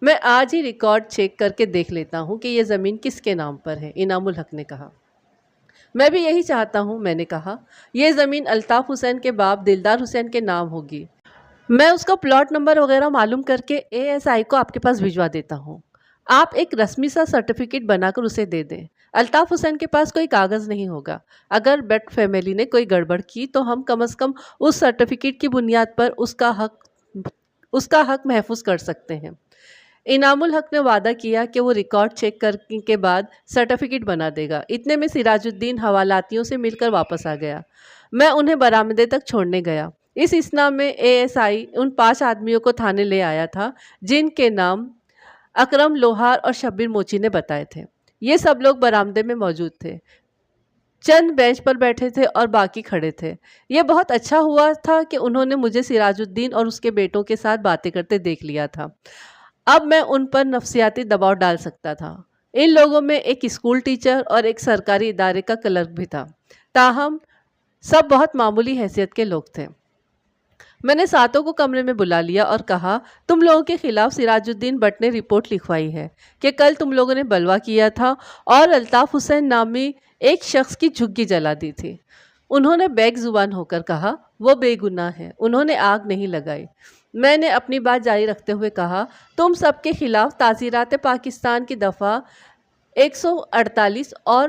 میں آج ہی ریکارڈ چیک کر کے دیکھ لیتا ہوں کہ یہ زمین کس کے نام پر ہے، انعام الحق نے کہا۔ میں بھی یہی چاہتا ہوں، میں نے کہا۔ یہ زمین الطاف حسین کے باپ دلدار حسین کے نام ہوگی۔ میں اس کا پلاٹ نمبر وغیرہ معلوم کر کے ASI کو آپ کے پاس بھجوا دیتا ہوں۔ آپ ایک رسمی سا سرٹیفکیٹ بنا کر اسے دے دیں۔ الطاف حسین کے پاس کوئی کاغذ نہیں ہوگا۔ اگر بٹ فیملی نے کوئی گڑبڑ کی تو ہم کم از کم اس سرٹیفکیٹ کی بنیاد پر اس کا حق محفوظ کر سکتے ہیں۔ انعام الحق نے وعدہ کیا کہ وہ ریکارڈ چیک کرنے کے بعد سرٹیفکیٹ بنا دے گا۔ اتنے میں سراج الدین حوالاتیوں سے مل کر واپس آ گیا۔ میں انہیں برآمدے تک چھوڑنے گیا۔ اس اثناء میں ASI ان 5 آدمیوں کو تھانے لے آیا تھا جن کے نام اکرم لوہار اور شبیر موچی نے بتائے تھے۔ یہ سب لوگ برآمدے میں موجود تھے، چند بینچ پر بیٹھے تھے اور باقی کھڑے تھے۔ یہ بہت اچھا ہوا تھا کہ انہوں نے مجھے سراج الدین اور اس کے بیٹوں کے ساتھ باتیں کرتے دیکھ لیا تھا۔ اب میں ان پر نفسیاتی دباؤ ڈال سکتا تھا۔ ان لوگوں میں ایک اسکول ٹیچر اور ایک سرکاری ادارے کا کلرک بھی تھا، تاہم سب بہت معمولی حیثیت کے لوگ تھے۔ میں نے ساتوں کو کمرے میں بلا لیا اور کہا، تم لوگوں کے خلاف سراج الدین بٹ نے رپورٹ لکھوائی ہے کہ کل تم لوگوں نے بلوا کیا تھا اور الطاف حسین نامی ایک شخص کی جھگی جلا دی تھی۔ انہوں نے بیک زبان ہو کر کہا، وہ بے گناہ ہے، انہوں نے آگ نہیں لگائی۔ میں نے اپنی بات جاری رکھتے ہوئے کہا، تم سب کے خلاف تعزیرات پاکستان کی دفعہ 148 اور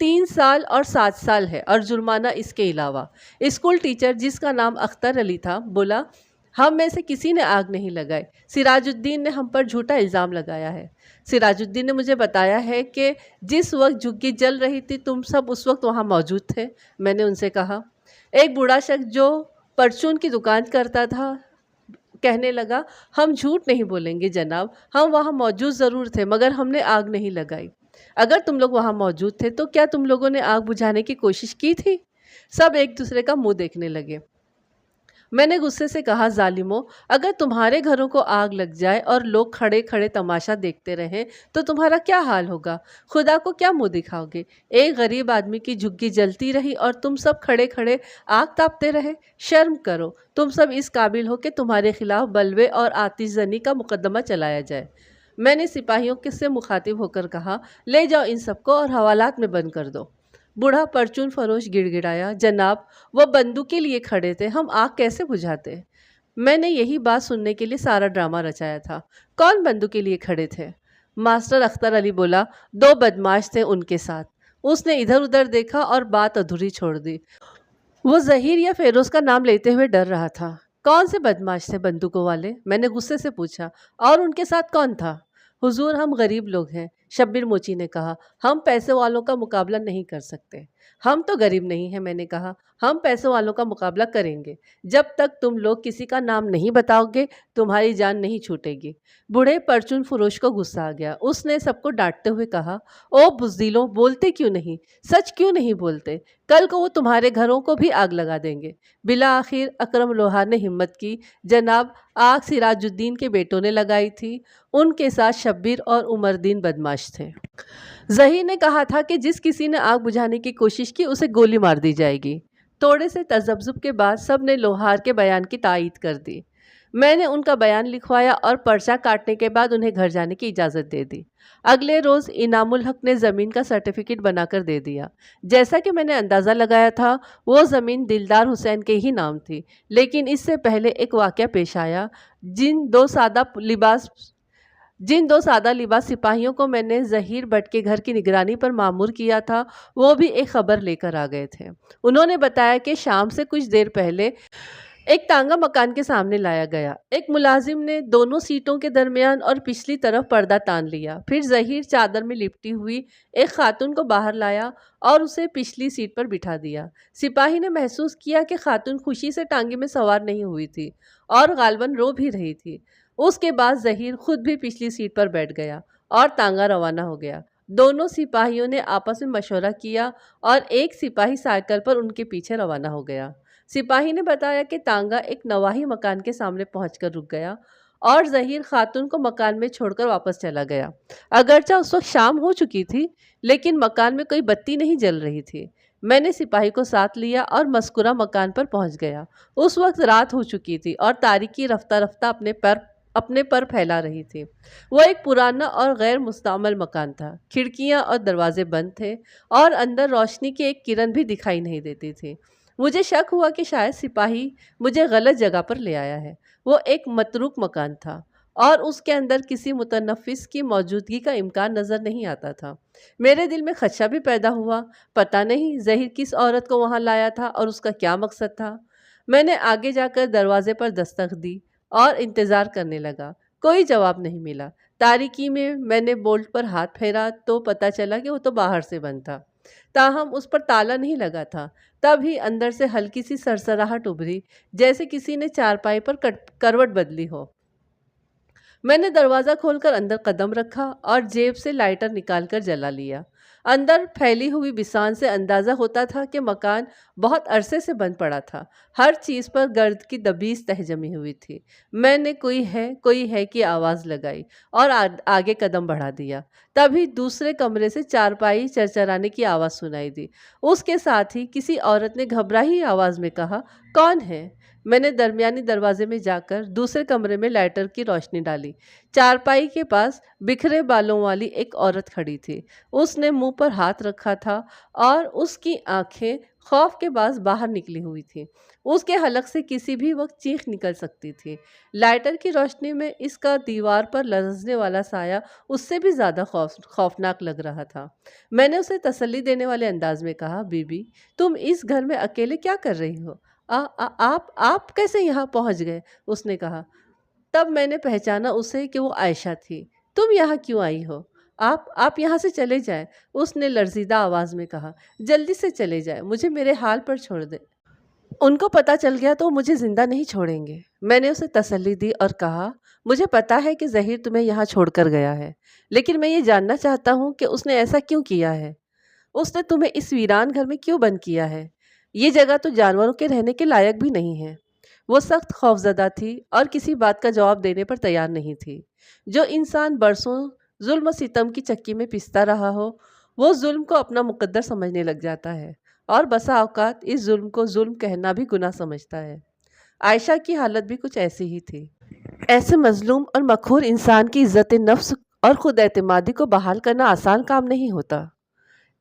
3 سال اور 7 سال ہے اور جرمانہ اس کے علاوہ۔ اسکول ٹیچر جس کا نام اختر علی تھا بولا، ہم میں سے کسی نے آگ نہیں لگائی، سراج الدین نے ہم پر جھوٹا الزام لگایا ہے۔ سراج الدین نے مجھے بتایا ہے کہ جس وقت جھگی جل رہی تھی تم سب اس وقت وہاں موجود تھے۔ میں نے ان سے کہا۔ ایک بوڑھا شخص جو پرچون کی دکان کرتا تھا کہنے لگا، ہم جھوٹ نہیں بولیں گے جناب، ہم وہاں موجود ضرور تھے مگر ہم نے آگ نہیں لگائی۔ اگر تم لوگ وہاں موجود تھے تو کیا تم لوگوں نے آگ بجھانے کی کوشش کی تھی؟ سب ایک دوسرے کا منہ دیکھنے لگے۔ میں نے غصے سے کہا، ظالموں، اگر تمہارے گھروں کو آگ لگ جائے اور لوگ کھڑے کھڑے تماشا دیکھتے رہیں تو تمہارا کیا حال ہوگا؟ خدا کو کیا منہ دکھاؤ گے؟ ایک غریب آدمی کی جھگی جلتی رہی اور تم سب کھڑے کھڑے آگ تاپتے رہے۔ شرم کرو، تم سب اس قابل ہو کہ تمہارے خلاف بلوے اور آتش زنی کا مقدمہ چلایا جائے۔ میں نے سپاہیوں سے مخاطب ہو کر کہا، لے جاؤ ان سب کو اور حوالات میں بند کر دو۔ بوڑھا پرچون فروش گڑ گڑایا، جناب وہ بندوق کے لیے کھڑے تھے، ہم آگ کیسے بجھاتے؟ میں نے یہی بات سننے کے لیے سارا ڈرامہ رچایا تھا۔ کون بندوق کے لیے کھڑے تھے؟ ماسٹر اختر علی بولا، 2 بدماش تھے ان کے ساتھ۔ اس نے ادھر ادھر دیکھا اور بات ادھوری چھوڑ دی۔ وہ ظہیر یا فیروز کا نام لیتے ہوئے ڈر رہا تھا۔ کون سے بدماش تھے بندوقوں والے؟ میں نے غصے سے پوچھا۔ اور ان کے ساتھ کون تھا؟ حضور ہم غریب لوگ ہیں، شبیر موچی نے کہا، ہم پیسے والوں کا مقابلہ نہیں کر سکتے۔ ہم تو غریب نہیں ہیں، میں نے کہا، ہم پیسے والوں کا مقابلہ کریں گے۔ جب تک تم لوگ کسی کا نام نہیں بتاؤ گے تمہاری جان نہیں چھوٹے گی۔ بوڑھے پرچون فروش کو غصہ آ گیا، اس نے سب کو ڈانٹتے ہوئے کہا، او بزدلوں، بولتے کیوں نہیں؟ سچ کیوں نہیں بولتے؟ کل کو وہ تمہارے گھروں کو بھی آگ لگا دیں گے۔ بالآخر اکرم لوہار نے ہمت کی، جناب آگ سراج الدین کے بیٹوں نے لگائی تھی، ان کے ساتھ شبیر اور عمر دین بدماش تھے۔ ظہیر نے کہا تھا کہ جس کسی نے آگ بجھانے کی کوشش کی اسے گولی مار دی جائے گی۔ تھوڑے سے تذبذب کے بعد سب نے لوہار کے بیان کی تائید کر دی۔ میں نے ان کا بیان لکھوایا اور پرچہ کاٹنے کے بعد انہیں گھر جانے کی اجازت دے دی۔ اگلے روز انعام الحق نے زمین کا سرٹیفکیٹ بنا کر دے دیا۔ جیسا کہ میں نے اندازہ لگایا تھا وہ زمین دلدار حسین کے ہی نام تھی، لیکن اس سے پہلے ایک واقعہ پیش آیا۔ جن دو سادہ لباس سپاہیوں کو میں نے ظہیر بٹ کے گھر کی نگرانی پر مامور کیا تھا وہ بھی ایک خبر لے کر آ گئے تھے۔ انہوں نے بتایا کہ شام سے کچھ دیر پہلے ایک تانگا مکان کے سامنے لایا گیا۔ ایک ملازم نے دونوں سیٹوں کے درمیان اور پچھلی طرف پردہ تان لیا۔ پھر ظہیر چادر میں لپٹی ہوئی ایک خاتون کو باہر لایا اور اسے پچھلی سیٹ پر بٹھا دیا۔ سپاہی نے محسوس کیا کہ خاتون خوشی سے ٹانگے میں سوار نہیں ہوئی تھی اور غالباً رو بھی رہی تھی۔ اس کے بعد ظہیر خود بھی پچھلی سیٹ پر بیٹھ گیا اور تانگا روانہ ہو گیا۔ دونوں سپاہیوں نے آپس میں مشورہ کیا اور ایک سپاہی سائیکل پر ان کے پیچھے روانہ ہو گیا۔ سپاہی نے بتایا کہ تانگا ایک نواحی مکان کے سامنے پہنچ کر رک گیا اور ظہیر خاتون کو مکان میں چھوڑ کر واپس چلا گیا۔ اگرچہ اس وقت شام ہو چکی تھی لیکن مکان میں کوئی بتی نہیں جل رہی تھی۔ میں نے سپاہی کو ساتھ لیا اور مذکورہ مکان پر پہنچ گیا۔ اس وقت رات ہو چکی تھی اور تاریکی رفتہ رفتہ اپنے پر پھیلا رہی تھی۔ وہ ایک پرانا اور غیر مستعمل مکان تھا۔ کھڑکیاں اور دروازے بند تھے اور اندر روشنی کی ایک کرن بھی دکھائی نہیں دیتی تھی۔ مجھے شک ہوا کہ شاید سپاہی مجھے غلط جگہ پر لے آیا ہے۔ وہ ایک متروک مکان تھا اور اس کے اندر کسی متنفس کی موجودگی کا امکان نظر نہیں آتا تھا۔ میرے دل میں خدشہ بھی پیدا ہوا، پتہ نہیں ظہیر کس عورت کو وہاں لایا تھا اور اس کا کیا مقصد تھا۔ میں نے آگے جا کر دروازے پر دستک دی اور انتظار کرنے لگا۔ کوئی جواب نہیں ملا۔ تاریکی میں نے بولٹ پر ہاتھ پھیرا تو پتہ چلا کہ وہ تو باہر سے بند تھا، تاہم اس پر تالا نہیں لگا تھا۔ تب ہی اندر سے ہلکی سی سرسراہٹ ابھری، جیسے کسی نے چارپائی پر کروٹ بدلی ہو۔ میں نے دروازہ کھول کر اندر قدم رکھا اور جیب سے لائٹر نکال کر جلا لیا۔ اندر پھیلی ہوئی بسان سے اندازہ ہوتا تھا کہ مکان بہت عرصے سے بند پڑا تھا۔ ہر چیز پر گرد کی دبیس تہ جمی ہوئی تھی۔ میں نے کوئی ہے کی آواز لگائی اور آگے قدم بڑھا دیا۔ تبھی دوسرے کمرے سے چارپائی چرچرانے کی آواز سنائی دی۔ اس کے ساتھ ہی کسی عورت نے گھبرائی آواز میں کہا، کون ہے؟ میں نے درمیانی دروازے میں جا کر دوسرے کمرے میں لائٹر کی روشنی ڈالی۔ چارپائی کے پاس بکھرے بالوں والی ایک عورت کھڑی تھی۔ اس نے منہ پر ہاتھ رکھا تھا اور اس کی آنکھیں خوف کے باعث باہر نکلی ہوئی تھیں۔ اس کے حلق سے کسی بھی وقت چیخ نکل سکتی تھی۔ لائٹر کی روشنی میں اس کا دیوار پر لرزنے والا سایہ اس سے بھی زیادہ خوفناک لگ رہا تھا۔ میں نے اسے تسلی دینے والے انداز میں کہا، بی بی، تم اس گھر میں اکیلے کیا کر رہی ہو؟ آپ کیسے یہاں پہنچ گئے؟ اس نے کہا۔ تب میں نے پہچانا اسے کہ وہ عائشہ تھی۔ تم یہاں کیوں آئی ہو؟ آپ یہاں سے چلے جائیں، اس نے لرزیدہ آواز میں کہا۔ جلدی سے چلے جائیں، مجھے میرے حال پر چھوڑ دیں۔ ان کو پتہ چل گیا تو مجھے زندہ نہیں چھوڑیں گے۔ میں نے اسے تسلی دی اور کہا، مجھے پتا ہے کہ ظہیر تمہیں یہاں چھوڑ کر گیا ہے، لیکن میں یہ جاننا چاہتا ہوں کہ اس نے ایسا کیوں کیا ہے۔ اس نے تمہیں اس ویران گھر میں کیوں بند کیا ہے؟ یہ جگہ تو جانوروں کے رہنے کے لائق بھی نہیں ہے۔ وہ سخت خوفزدہ تھی اور کسی بات کا جواب دینے پر تیار نہیں تھی۔ جو انسان برسوں ظلم و ستم کی چکی میں پستا رہا ہو، وہ ظلم کو اپنا مقدر سمجھنے لگ جاتا ہے، اور بسا اوقات اس ظلم کو ظلم کہنا بھی گناہ سمجھتا ہے۔ عائشہ کی حالت بھی کچھ ایسی ہی تھی۔ ایسے مظلوم اور مقہور انسان کی عزت نفس اور خود اعتمادی کو بحال کرنا آسان کام نہیں ہوتا۔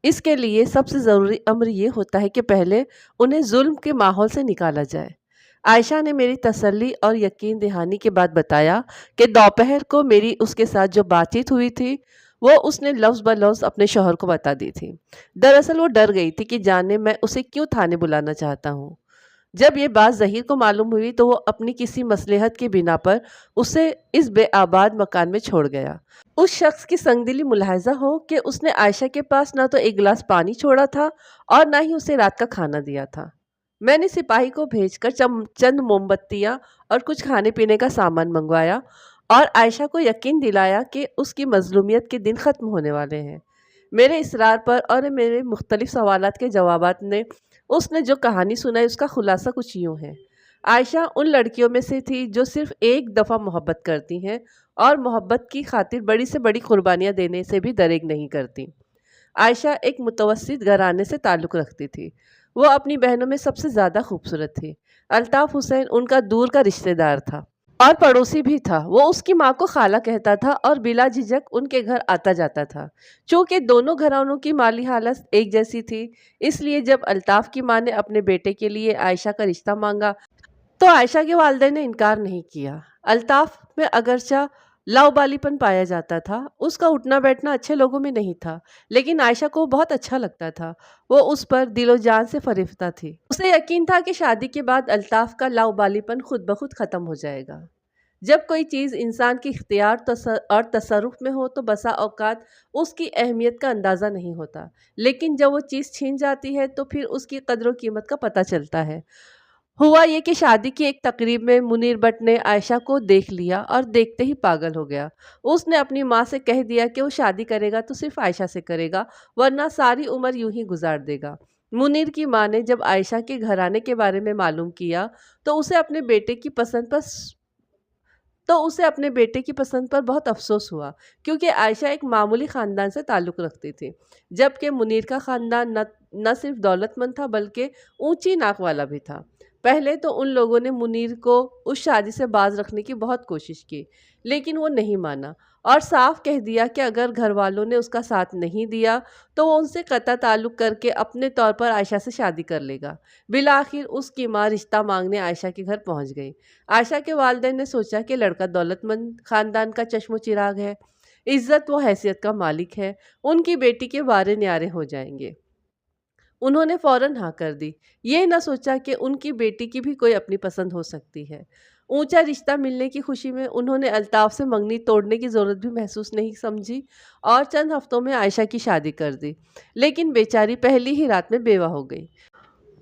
اس کے لیے سب سے ضروری امر یہ ہوتا ہے کہ پہلے انہیں ظلم کے ماحول سے نکالا جائے۔ عائشہ نے میری تسلی اور یقین دہانی کے بعد بتایا کہ دوپہر کو میری اس کے ساتھ جو بات چیت ہوئی تھی وہ اس نے لفظ بلفظ اپنے شوہر کو بتا دی تھی۔ دراصل وہ ڈر گئی تھی کہ جانے میں اسے کیوں تھانے بلانا چاہتا ہوں۔ جب یہ بات ظہیر کو معلوم ہوئی تو وہ اپنی کسی مصلحت کی بنا پر اسے اس بے آباد مکان میں چھوڑ گیا۔ اس شخص کی سنگدلی ملاحظہ ہو کہ اس نے عائشہ کے پاس نہ تو ایک گلاس پانی چھوڑا تھا اور نہ ہی اسے رات کا کھانا دیا تھا۔ میں نے سپاہی کو بھیج کر چند موم بتیاں اور کچھ کھانے پینے کا سامان منگوایا اور عائشہ کو یقین دلایا کہ اس کی مظلومیت کے دن ختم ہونے والے ہیں۔ میرے اصرار پر اور میرے مختلف سوالات کے جوابات نے اس نے جو کہانی سنائی اس کا خلاصہ کچھ یوں ہے۔ عائشہ ان لڑکیوں میں سے تھی جو صرف ایک دفعہ محبت کرتی ہیں اور محبت کی خاطر بڑی سے بڑی قربانیاں دینے سے بھی دریغ نہیں کرتی۔ عائشہ ایک متوسط گھرانے سے تعلق رکھتی تھی۔ وہ اپنی بہنوں میں سب سے زیادہ خوبصورت تھی۔ الطاف حسین ان کا دور کا رشتہ دار تھا اور پڑوسی بھی تھا۔ وہ اس کی ماں کو خالہ کہتا تھا اور بلا جھجک ان کے گھر آتا جاتا تھا۔ چونکہ دونوں گھرانوں کی مالی حالت ایک جیسی تھی، اس لیے جب الطاف کی ماں نے اپنے بیٹے کے لیے عائشہ کا رشتہ مانگا تو عائشہ کے والدین نے انکار نہیں کیا۔ الطاف میں اگرچہ لاؤبالی پن پایا جاتا تھا، اس کا اٹھنا بیٹھنا اچھے لوگوں میں نہیں تھا، لیکن عائشہ کو بہت اچھا لگتا تھا۔ وہ اس پر دل و جان سے فریفتہ تھی۔ اسے یقین تھا کہ شادی کے بعد الطاف کا لاؤبالی پن خود بخود ختم ہو جائے گا۔ جب کوئی چیز انسان کی اختیار اور تصرف میں ہو تو بسا اوقات اس کی اہمیت کا اندازہ نہیں ہوتا، لیکن جب وہ چیز چھین جاتی ہے تو پھر اس کی قدر و قیمت کا پتہ چلتا ہے۔ ہوا یہ کہ شادی کی ایک تقریب میں منیر بٹ نے عائشہ کو دیکھ لیا اور دیکھتے ہی پاگل ہو گیا۔ اس نے اپنی ماں سے کہہ دیا کہ وہ شادی کرے گا تو صرف عائشہ سے کرے گا، ورنہ ساری عمر یوں ہی گزار دے گا۔ منیر کی ماں نے جب عائشہ کے گھرانے کے بارے میں معلوم کیا تو اسے اپنے بیٹے کی پسند پر بہت افسوس ہوا، کیونکہ عائشہ ایک معمولی خاندان سے تعلق رکھتی تھی، جبکہ منیر کا خاندان نہ صرف دولت مند تھا بلکہ اونچی ناک والا بھی تھا۔ پہلے تو ان لوگوں نے منیر کو اس شادی سے باز رکھنے کی بہت کوشش کی، لیکن وہ نہیں مانا اور صاف کہہ دیا کہ اگر گھر والوں نے اس کا ساتھ نہیں دیا تو وہ ان سے قطع تعلق کر کے اپنے طور پر عائشہ سے شادی کر لے گا۔ بالآخر اس کی ماں رشتہ مانگنے عائشہ کے گھر پہنچ گئی۔ عائشہ کے والدین نے سوچا کہ لڑکا دولت مند خاندان کا چشم و چراغ ہے، عزت و حیثیت کا مالک ہے، ان کی بیٹی کے وارے نیارے ہو جائیں گے۔ انہوں نے فوراً ہاں کر دی، یہ نہ سوچا کہ ان کی بیٹی کی بھی کوئی اپنی پسند ہو سکتی ہے۔ اونچا رشتہ ملنے کی خوشی میں انہوں نے الطاف سے منگنی توڑنے کی ضرورت بھی محسوس نہیں سمجھی اور چند ہفتوں میں عائشہ کی شادی کر دی، لیکن بیچاری پہلی ہی رات میں بیوہ ہو گئی۔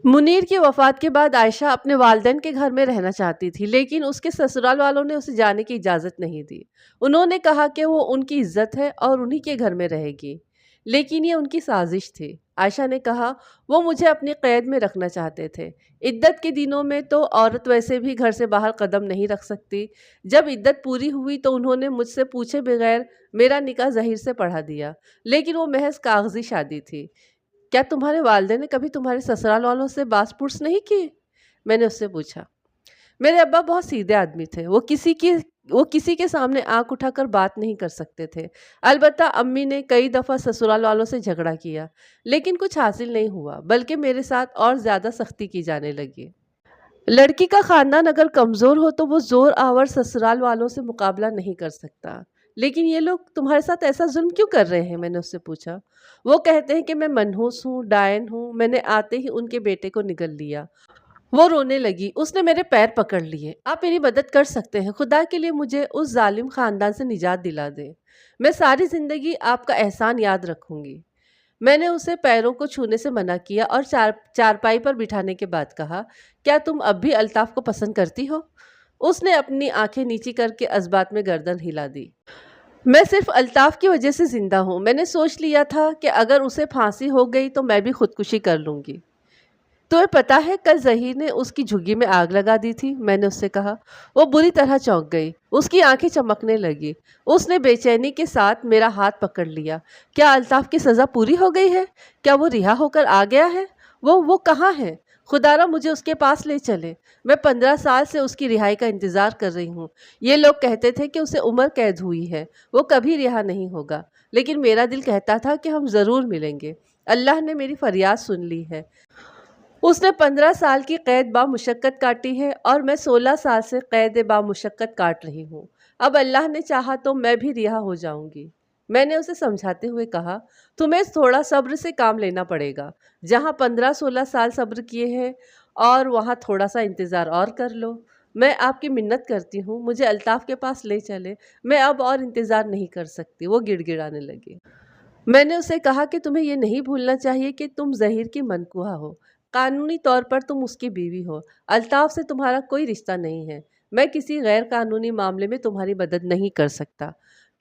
منیر کی وفات کے بعد عائشہ اپنے والدین کے گھر میں رہنا چاہتی تھی، لیکن اس کے سسرال والوں نے اسے جانے کی اجازت نہیں دی۔ انہوں نے کہا کہ وہ ان کی عزت ہے اور انہی کے گھر میں رہے گی، لیکن یہ ان کی سازش تھی۔ عائشہ نے کہا وہ مجھے اپنی قید میں رکھنا چاہتے تھے۔ عدت کے دنوں میں تو عورت ویسے بھی گھر سے باہر قدم نہیں رکھ سکتی۔ جب عدت پوری ہوئی تو انہوں نے مجھ سے پوچھے بغیر میرا نکاح ظہیر سے پڑھا دیا، لیکن وہ محض کاغذی شادی تھی۔ کیا تمہارے والدین نے کبھی تمہارے سسرال والوں سے باز پرس نہیں کی؟ میں نے اس سے پوچھا۔ میرے ابا بہت سیدھے آدمی تھے، وہ کسی کے سامنے آنکھ اٹھا کر بات نہیں کر سکتے تھے۔ البتہ امی نے کئی دفعہ سسرال والوں سے جھگڑا کیا، لیکن کچھ حاصل نہیں ہوا، بلکہ میرے ساتھ اور زیادہ سختی کی جانے لگی۔ لڑکی کا خاندان اگر کمزور ہو تو وہ زور آور سسرال والوں سے مقابلہ نہیں کر سکتا۔ لیکن یہ لوگ تمہارے ساتھ ایسا ظلم کیوں کر رہے ہیں؟ میں نے اس سے پوچھا۔ وہ کہتے ہیں کہ میں منحوس ہوں، ڈائن ہوں، میں نے آتے ہی ان کے بیٹے کو نگل لیا۔ وہ رونے لگی، اس نے میرے پیر پکڑ لیے۔ آپ میری مدد کر سکتے ہیں، خدا کے لیے مجھے اس ظالم خاندان سے نجات دلا دیں۔ میں ساری زندگی آپ کا احسان یاد رکھوں گی۔ میں نے اسے پیروں کو چھونے سے منع کیا اور چارپائی پر بٹھانے کے بعد کہا، کیا تم اب بھی الطاف کو پسند کرتی ہو؟ اس نے اپنی آنکھیں نیچی کر کے اسبات میں گردن ہلا دی۔ میں صرف الطاف کی وجہ سے زندہ ہوں۔ میں نے سوچ لیا تھا کہ اگر اسے پھانسی ہو گئی تو میں بھی خودکشی کر لوں گی۔ تمہیں پتا ہے کل ظہیر نے اس کی جھگی میں آگ لگا دی تھی؟ میں نے اس سے کہا۔ وہ بری طرح چونک گئی، اس کی آنکھیں چمکنے لگی۔ اس نے بے چینی کے ساتھ میرا ہاتھ پکڑ لیا۔ کیا الطاف کی سزا پوری ہو گئی ہے؟ کیا وہ رہا ہو کر آ گیا ہے؟ وہ کہاں ہے؟ خدا را مجھے اس کے پاس لے چلے۔ میں 15 سال سے اس کی رہائی کا انتظار کر رہی ہوں۔ یہ لوگ کہتے تھے کہ اسے عمر قید ہوئی ہے، وہ کبھی رہا نہیں ہوگا، لیکن میرا دل کہتا تھا کہ ہم ضرور ملیں گے۔ اللہ نے میری فریاد سن لی ہے۔ اس نے 15 سال کی قید با مشقت کاٹی ہے اور میں 16 سال سے قید با مشقت کاٹ رہی ہوں۔ اب اللہ نے چاہا تو میں بھی رہا ہو جاؤں گی۔ میں نے اسے سمجھاتے ہوئے کہا، تمہیں تھوڑا صبر سے کام لینا پڑے گا۔ جہاں 15-16 سال صبر کیے ہیں اور وہاں تھوڑا سا انتظار اور کر لو۔ میں آپ کی منت کرتی ہوں، مجھے الطاف کے پاس لے چلے، میں اب اور انتظار نہیں کر سکتی۔ وہ گڑ گڑانے لگی۔ میں نے اسے کہا کہ تمہیں یہ نہیں بھولنا چاہیے کہ تم ظہیر کی منکوحہ ہو۔ قانونی طور پر تم اس کی بیوی ہو۔ الطاف سے تمہارا کوئی رشتہ نہیں ہے۔ میں کسی غیر قانونی معاملے میں تمہاری مدد نہیں کر سکتا،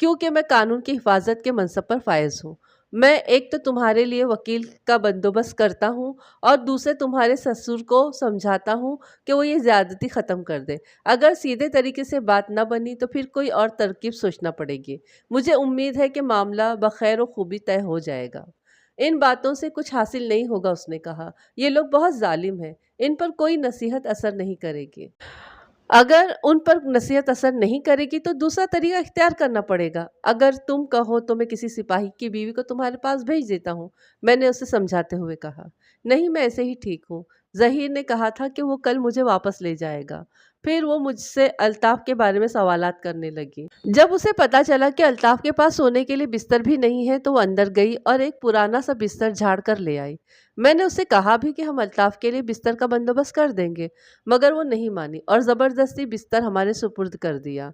کیونکہ میں قانون کی حفاظت کے منصب پر فائز ہوں۔ میں ایک تو تمہارے لیے وکیل کا بندوبست کرتا ہوں اور دوسرے تمہارے سسر کو سمجھاتا ہوں کہ وہ یہ زیادتی ختم کر دے۔ اگر سیدھے طریقے سے بات نہ بنی تو پھر کوئی اور ترکیب سوچنا پڑے گی۔ مجھے امید ہے کہ معاملہ بخیر و خوبی طے ہو جائے گا۔ ان باتوں سے کچھ حاصل نہیں ہوگا، اس نے کہا۔ یہ لوگ بہت ظالم ہیں، ان پر کوئی نصیحت اثر نہیں کرے گی۔ اگر ان پر نصیحت اثر نہیں کرے گی تو دوسرا طریقہ اختیار کرنا پڑے گا۔ اگر تم کہو تو میں کسی سپاہی کی بیوی کو تمہارے پاس بھیج دیتا ہوں، میں نے اسے سمجھاتے ہوئے کہا۔ نہیں، میں ایسے ہی ٹھیک ہوں۔ ظہیر نے کہا تھا کہ وہ کل مجھے واپس لے جائے گا۔ پھر وہ مجھ سے الطاف کے بارے میں سوالات کرنے لگی۔ جب اسے پتا چلا کہ الطاف کے پاس سونے کے لیے بستر بھی نہیں ہے تو وہ اندر گئی اور ایک پرانا سا بستر جھاڑ کر لے آئی۔ میں نے اسے کہا بھی کہ ہم الطاف کے لیے بستر کا بندوبست کر دیں گے، مگر وہ نہیں مانی اور زبردستی بستر ہمارے سپرد کر دیا۔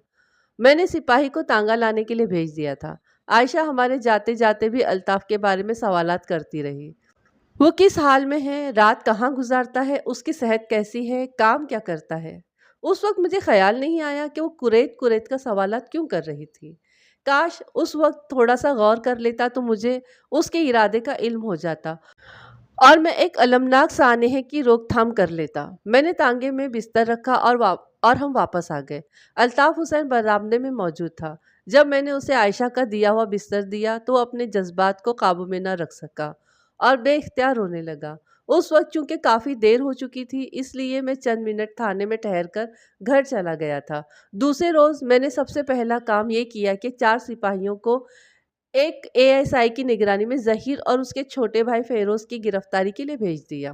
میں نے سپاہی کو تانگا لانے کے لیے بھیج دیا تھا۔ عائشہ ہمارے جاتے جاتے بھی الطاف کے بارے میں سوالات کرتی رہی۔ وہ کس حال میں ہے، رات کہاں گزارتا ہے، اس کی صحت کیسی ہے، کام کیا کرتا ہے۔ اس وقت مجھے خیال نہیں آیا کہ وہ کریت کریت کا سوالات کیوں کر رہی تھی۔ کاش اس وقت تھوڑا سا غور کر لیتا تو مجھے اس کے ارادے کا علم ہو جاتا اور میں ایک المناک سانحے کی روک تھام کر لیتا۔ میں نے تانگے میں بستر رکھا اور ہم واپس آ گئے۔ الطاف حسین برآمدے میں موجود تھا۔ جب میں نے اسے عائشہ کا دیا ہوا بستر دیا تو وہ اپنے جذبات کو قابو میں نہ رکھ سکا اور بے اختیار رونے لگا۔ اس وقت چونکہ کافی دیر ہو چکی تھی، اس لیے میں چند منٹ تھانے میں ٹھہر کر گھر چلا گیا تھا۔ دوسرے روز میں نے سب سے پہلا کام یہ کیا کہ 4 سپاہیوں کو ایک ASI کی نگرانی میں ظہیر اور اس کے چھوٹے بھائی فیروز کی گرفتاری کے لیے بھیج دیا۔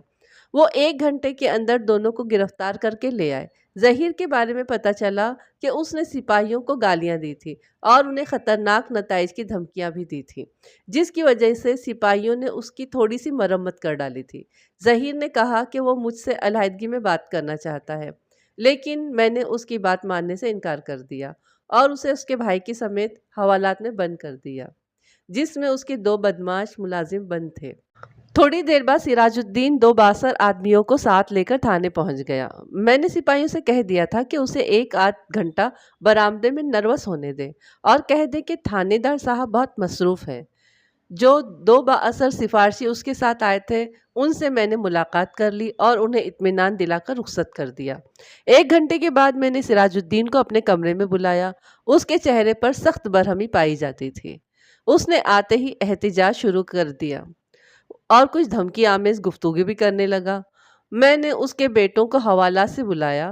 وہ 1 گھنٹے کے اندر دونوں کو گرفتار کر کے لے آئے۔ ظہیر کے بارے میں پتہ چلا کہ اس نے سپاہیوں کو گالیاں دی تھی اور انہیں خطرناک نتائج کی دھمکیاں بھی دی تھی، جس کی وجہ سے سپاہیوں نے اس کی تھوڑی سی مرمت کر ڈالی تھی۔ ظہیر نے کہا کہ وہ مجھ سے علیحدگی میں بات کرنا چاہتا ہے، لیکن میں نے اس کی بات ماننے سے انکار کر دیا اور اسے اس کے بھائی کی سمیت حوالات میں بند کر دیا، جس میں اس کے 2 بدمعاش ملازم بند تھے۔ تھوڑی دیر بعد سراج الدین 2 بااثر آدمیوں کو ساتھ لے کر تھانے پہنچ گیا۔ میں نے سپاہیوں سے کہہ دیا تھا کہ اسے 1-8 گھنٹہ برآمدے میں نروس ہونے دیں اور کہہ دیں کہ تھانے دار صاحب بہت مصروف ہیں۔ جو 2 بااثر سفارشی اس کے ساتھ آئے تھے ان سے میں نے ملاقات کر لی اور انہیں اطمینان دلا کر رخصت کر دیا۔ 1 گھنٹے کے بعد میں نے سراج الدین کو اپنے کمرے میں بلایا۔ اس کے چہرے پر سخت برہمی پائی جاتی تھی۔ اس نے آتے ہی احتجاج شروع کر دیا اور کچھ دھمکی آمیز گفتگو بھی کرنے لگا۔ میں نے اس کے بیٹوں کو حوالات سے بلایا۔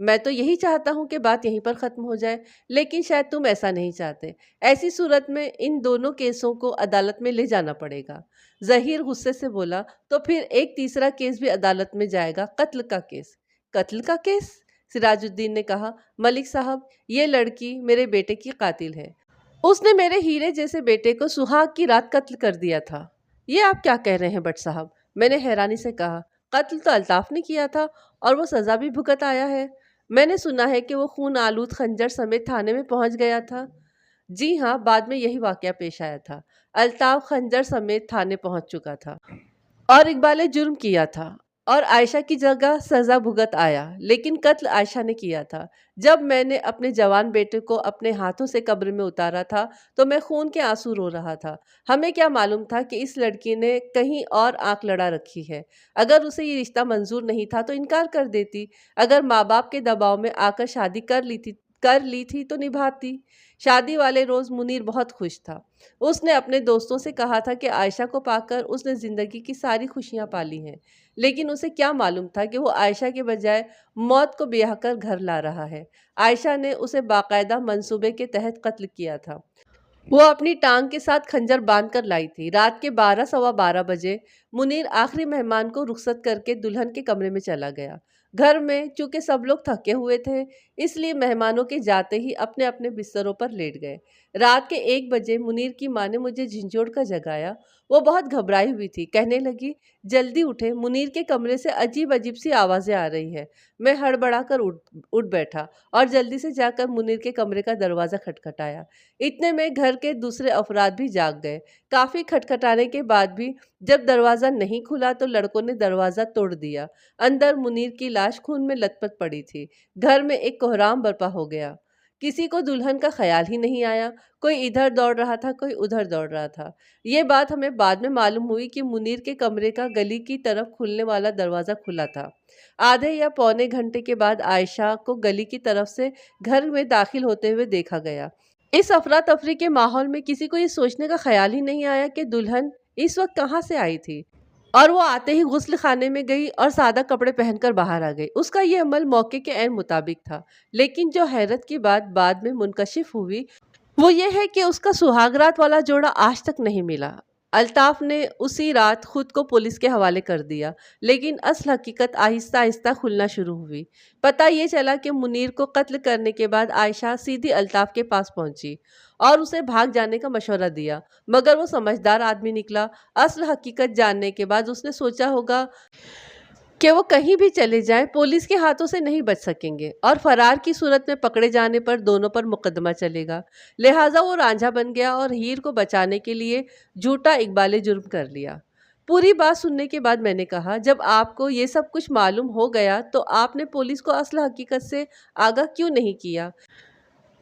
میں تو یہی چاہتا ہوں کہ بات یہیں پر ختم ہو جائے، لیکن شاید تم ایسا نہیں چاہتے۔ ایسی صورت میں ان دونوں کیسوں کو عدالت میں لے جانا پڑے گا۔ ظہیر غصے سے بولا، تو پھر ایک تیسرا کیس بھی عدالت میں جائے گا، قتل کا کیس۔ قتل کا کیس؟ سراج الدین نے کہا، ملک صاحب، یہ لڑکی میرے بیٹے کی قاتل ہے۔ اس نے میرے ہیرے جیسے بیٹے کو سہاگ کی رات قتل کر دیا تھا۔ یہ آپ کیا کہہ رہے ہیں بٹ صاحب؟ میں نے حیرانی سے کہا، قتل تو الطاف نے کیا تھا اور وہ سزا بھی بھگت آیا ہے۔ میں نے سنا ہے کہ وہ خون آلود خنجر سمیت تھانے میں پہنچ گیا تھا۔ جی ہاں، بعد میں یہی واقعہ پیش آیا تھا۔ الطاف خنجر سمیت تھانے پہنچ چکا تھا اور اقبال نے جرم کیا تھا اور عائشہ کی جگہ سزا بھگت آیا، لیکن قتل عائشہ نے کیا تھا۔ جب میں نے اپنے جوان بیٹے کو اپنے ہاتھوں سے قبر میں اتارا تھا تو میں خون کے آنسو رو رہا تھا۔ ہمیں کیا معلوم تھا کہ اس لڑکی نے کہیں اور آنکھ لڑا رکھی ہے۔ اگر اسے یہ رشتہ منظور نہیں تھا تو انکار کر دیتی۔ اگر ماں باپ کے دباؤ میں آ کر شادی کر لی تھی تو نبھاتی۔ شادی والے روز منیر بہت خوش تھا۔ اس نے اپنے دوستوں سے کہا تھا کہ عائشہ کو پا کر اس نے زندگی کی ساری خوشیاں پالی ہیں، لیکن اسے کیا معلوم تھا کہ وہ عائشہ کے بجائے موت کو بیاہ کر گھر لا رہا ہے۔ عائشہ نے اسے باقاعدہ منصوبے کے تحت قتل کیا تھا۔ وہ اپنی ٹانگ کے ساتھ خنجر باندھ کر لائی تھی۔ رات کے 12 سوا 12 بجے منیر آخری مہمان کو رخصت کر کے دلہن کے کمرے میں چلا گیا۔ گھر میں چونکہ سب لوگ تھکے ہوئے تھے، اس لیے مہمانوں کے جاتے ہی اپنے اپنے بستروں پر لیٹ گئے۔ رات کے 1 بجے منیر کی ماں نے مجھے جھنجھوڑ کر جگایا۔ وہ بہت گھبرائی ہوئی تھی، کہنے لگی، جلدی اٹھے، منیر کے کمرے سے عجیب عجیب سی آوازیں آ رہی ہیں۔ میں ہڑبڑا کر اٹھ بیٹھا اور جلدی سے جا کر منیر کے کمرے کا دروازہ کھٹکھٹایا۔ اتنے میں گھر کے دوسرے افراد بھی جاگ گئے۔ کافی کھٹکھٹانے کے بعد بھی جب دروازہ نہیں کھلا تو لڑکوں نے دروازہ توڑ دیا۔ اندر منیر کی لاش خون میں لت پت پڑی تھی۔ گھر میں ایک کوہرام برپا ہو گیا۔ کسی کو دلہن کا خیال ہی نہیں آیا۔ کوئی ادھر دوڑ رہا تھا، کوئی ادھر دوڑ رہا تھا۔ یہ بات ہمیں بعد میں معلوم ہوئی کہ منیر کے کمرے کا گلی کی طرف کھلنے والا دروازہ کھلا تھا۔ آدھے یا پونے گھنٹے کے بعد عائشہ کو گلی کی طرف سے گھر میں داخل ہوتے ہوئے دیکھا گیا۔ اس افراتفری کے ماحول میں کسی کو یہ سوچنے کا خیال ہی نہیں آیا کہ دلہن اس وقت کہاں سے آئی تھی، اور وہ آتے ہی غسل خانے میں گئی اور سادہ کپڑے پہن کر باہر آ گئی۔ اس کا یہ عمل موقع کے عین مطابق تھا، لیکن جو حیرت کی بات بعد میں منکشف ہوئی وہ یہ ہے کہ اس کا سہاگ رات والا جوڑا آج تک نہیں ملا۔ الطاف نے اسی رات خود کو پولیس کے حوالے کر دیا، لیکن اصل حقیقت آہستہ آہستہ کھلنا شروع ہوئی۔ پتہ یہ چلا کہ منیر کو قتل کرنے کے بعد عائشہ سیدھی الطاف کے پاس پہنچی اور اسے بھاگ جانے کا مشورہ دیا، مگر وہ سمجھدار آدمی نکلا۔ اصل حقیقت جاننے کے بعد اس نے سوچا ہوگا کہ وہ کہیں بھی چلے جائیں پولیس کے ہاتھوں سے نہیں بچ سکیں گے، اور فرار کی صورت میں پکڑے جانے پر دونوں پر مقدمہ چلے گا۔ لہٰذا وہ رانجھا بن گیا اور ہیر کو بچانے کے لیے جھوٹا اقبال جرم کر لیا۔ پوری بات سننے کے بعد میں نے کہا، جب آپ کو یہ سب کچھ معلوم ہو گیا تو آپ نے پولیس کو اصل حقیقت سے آگاہ کیوں نہیں کیا؟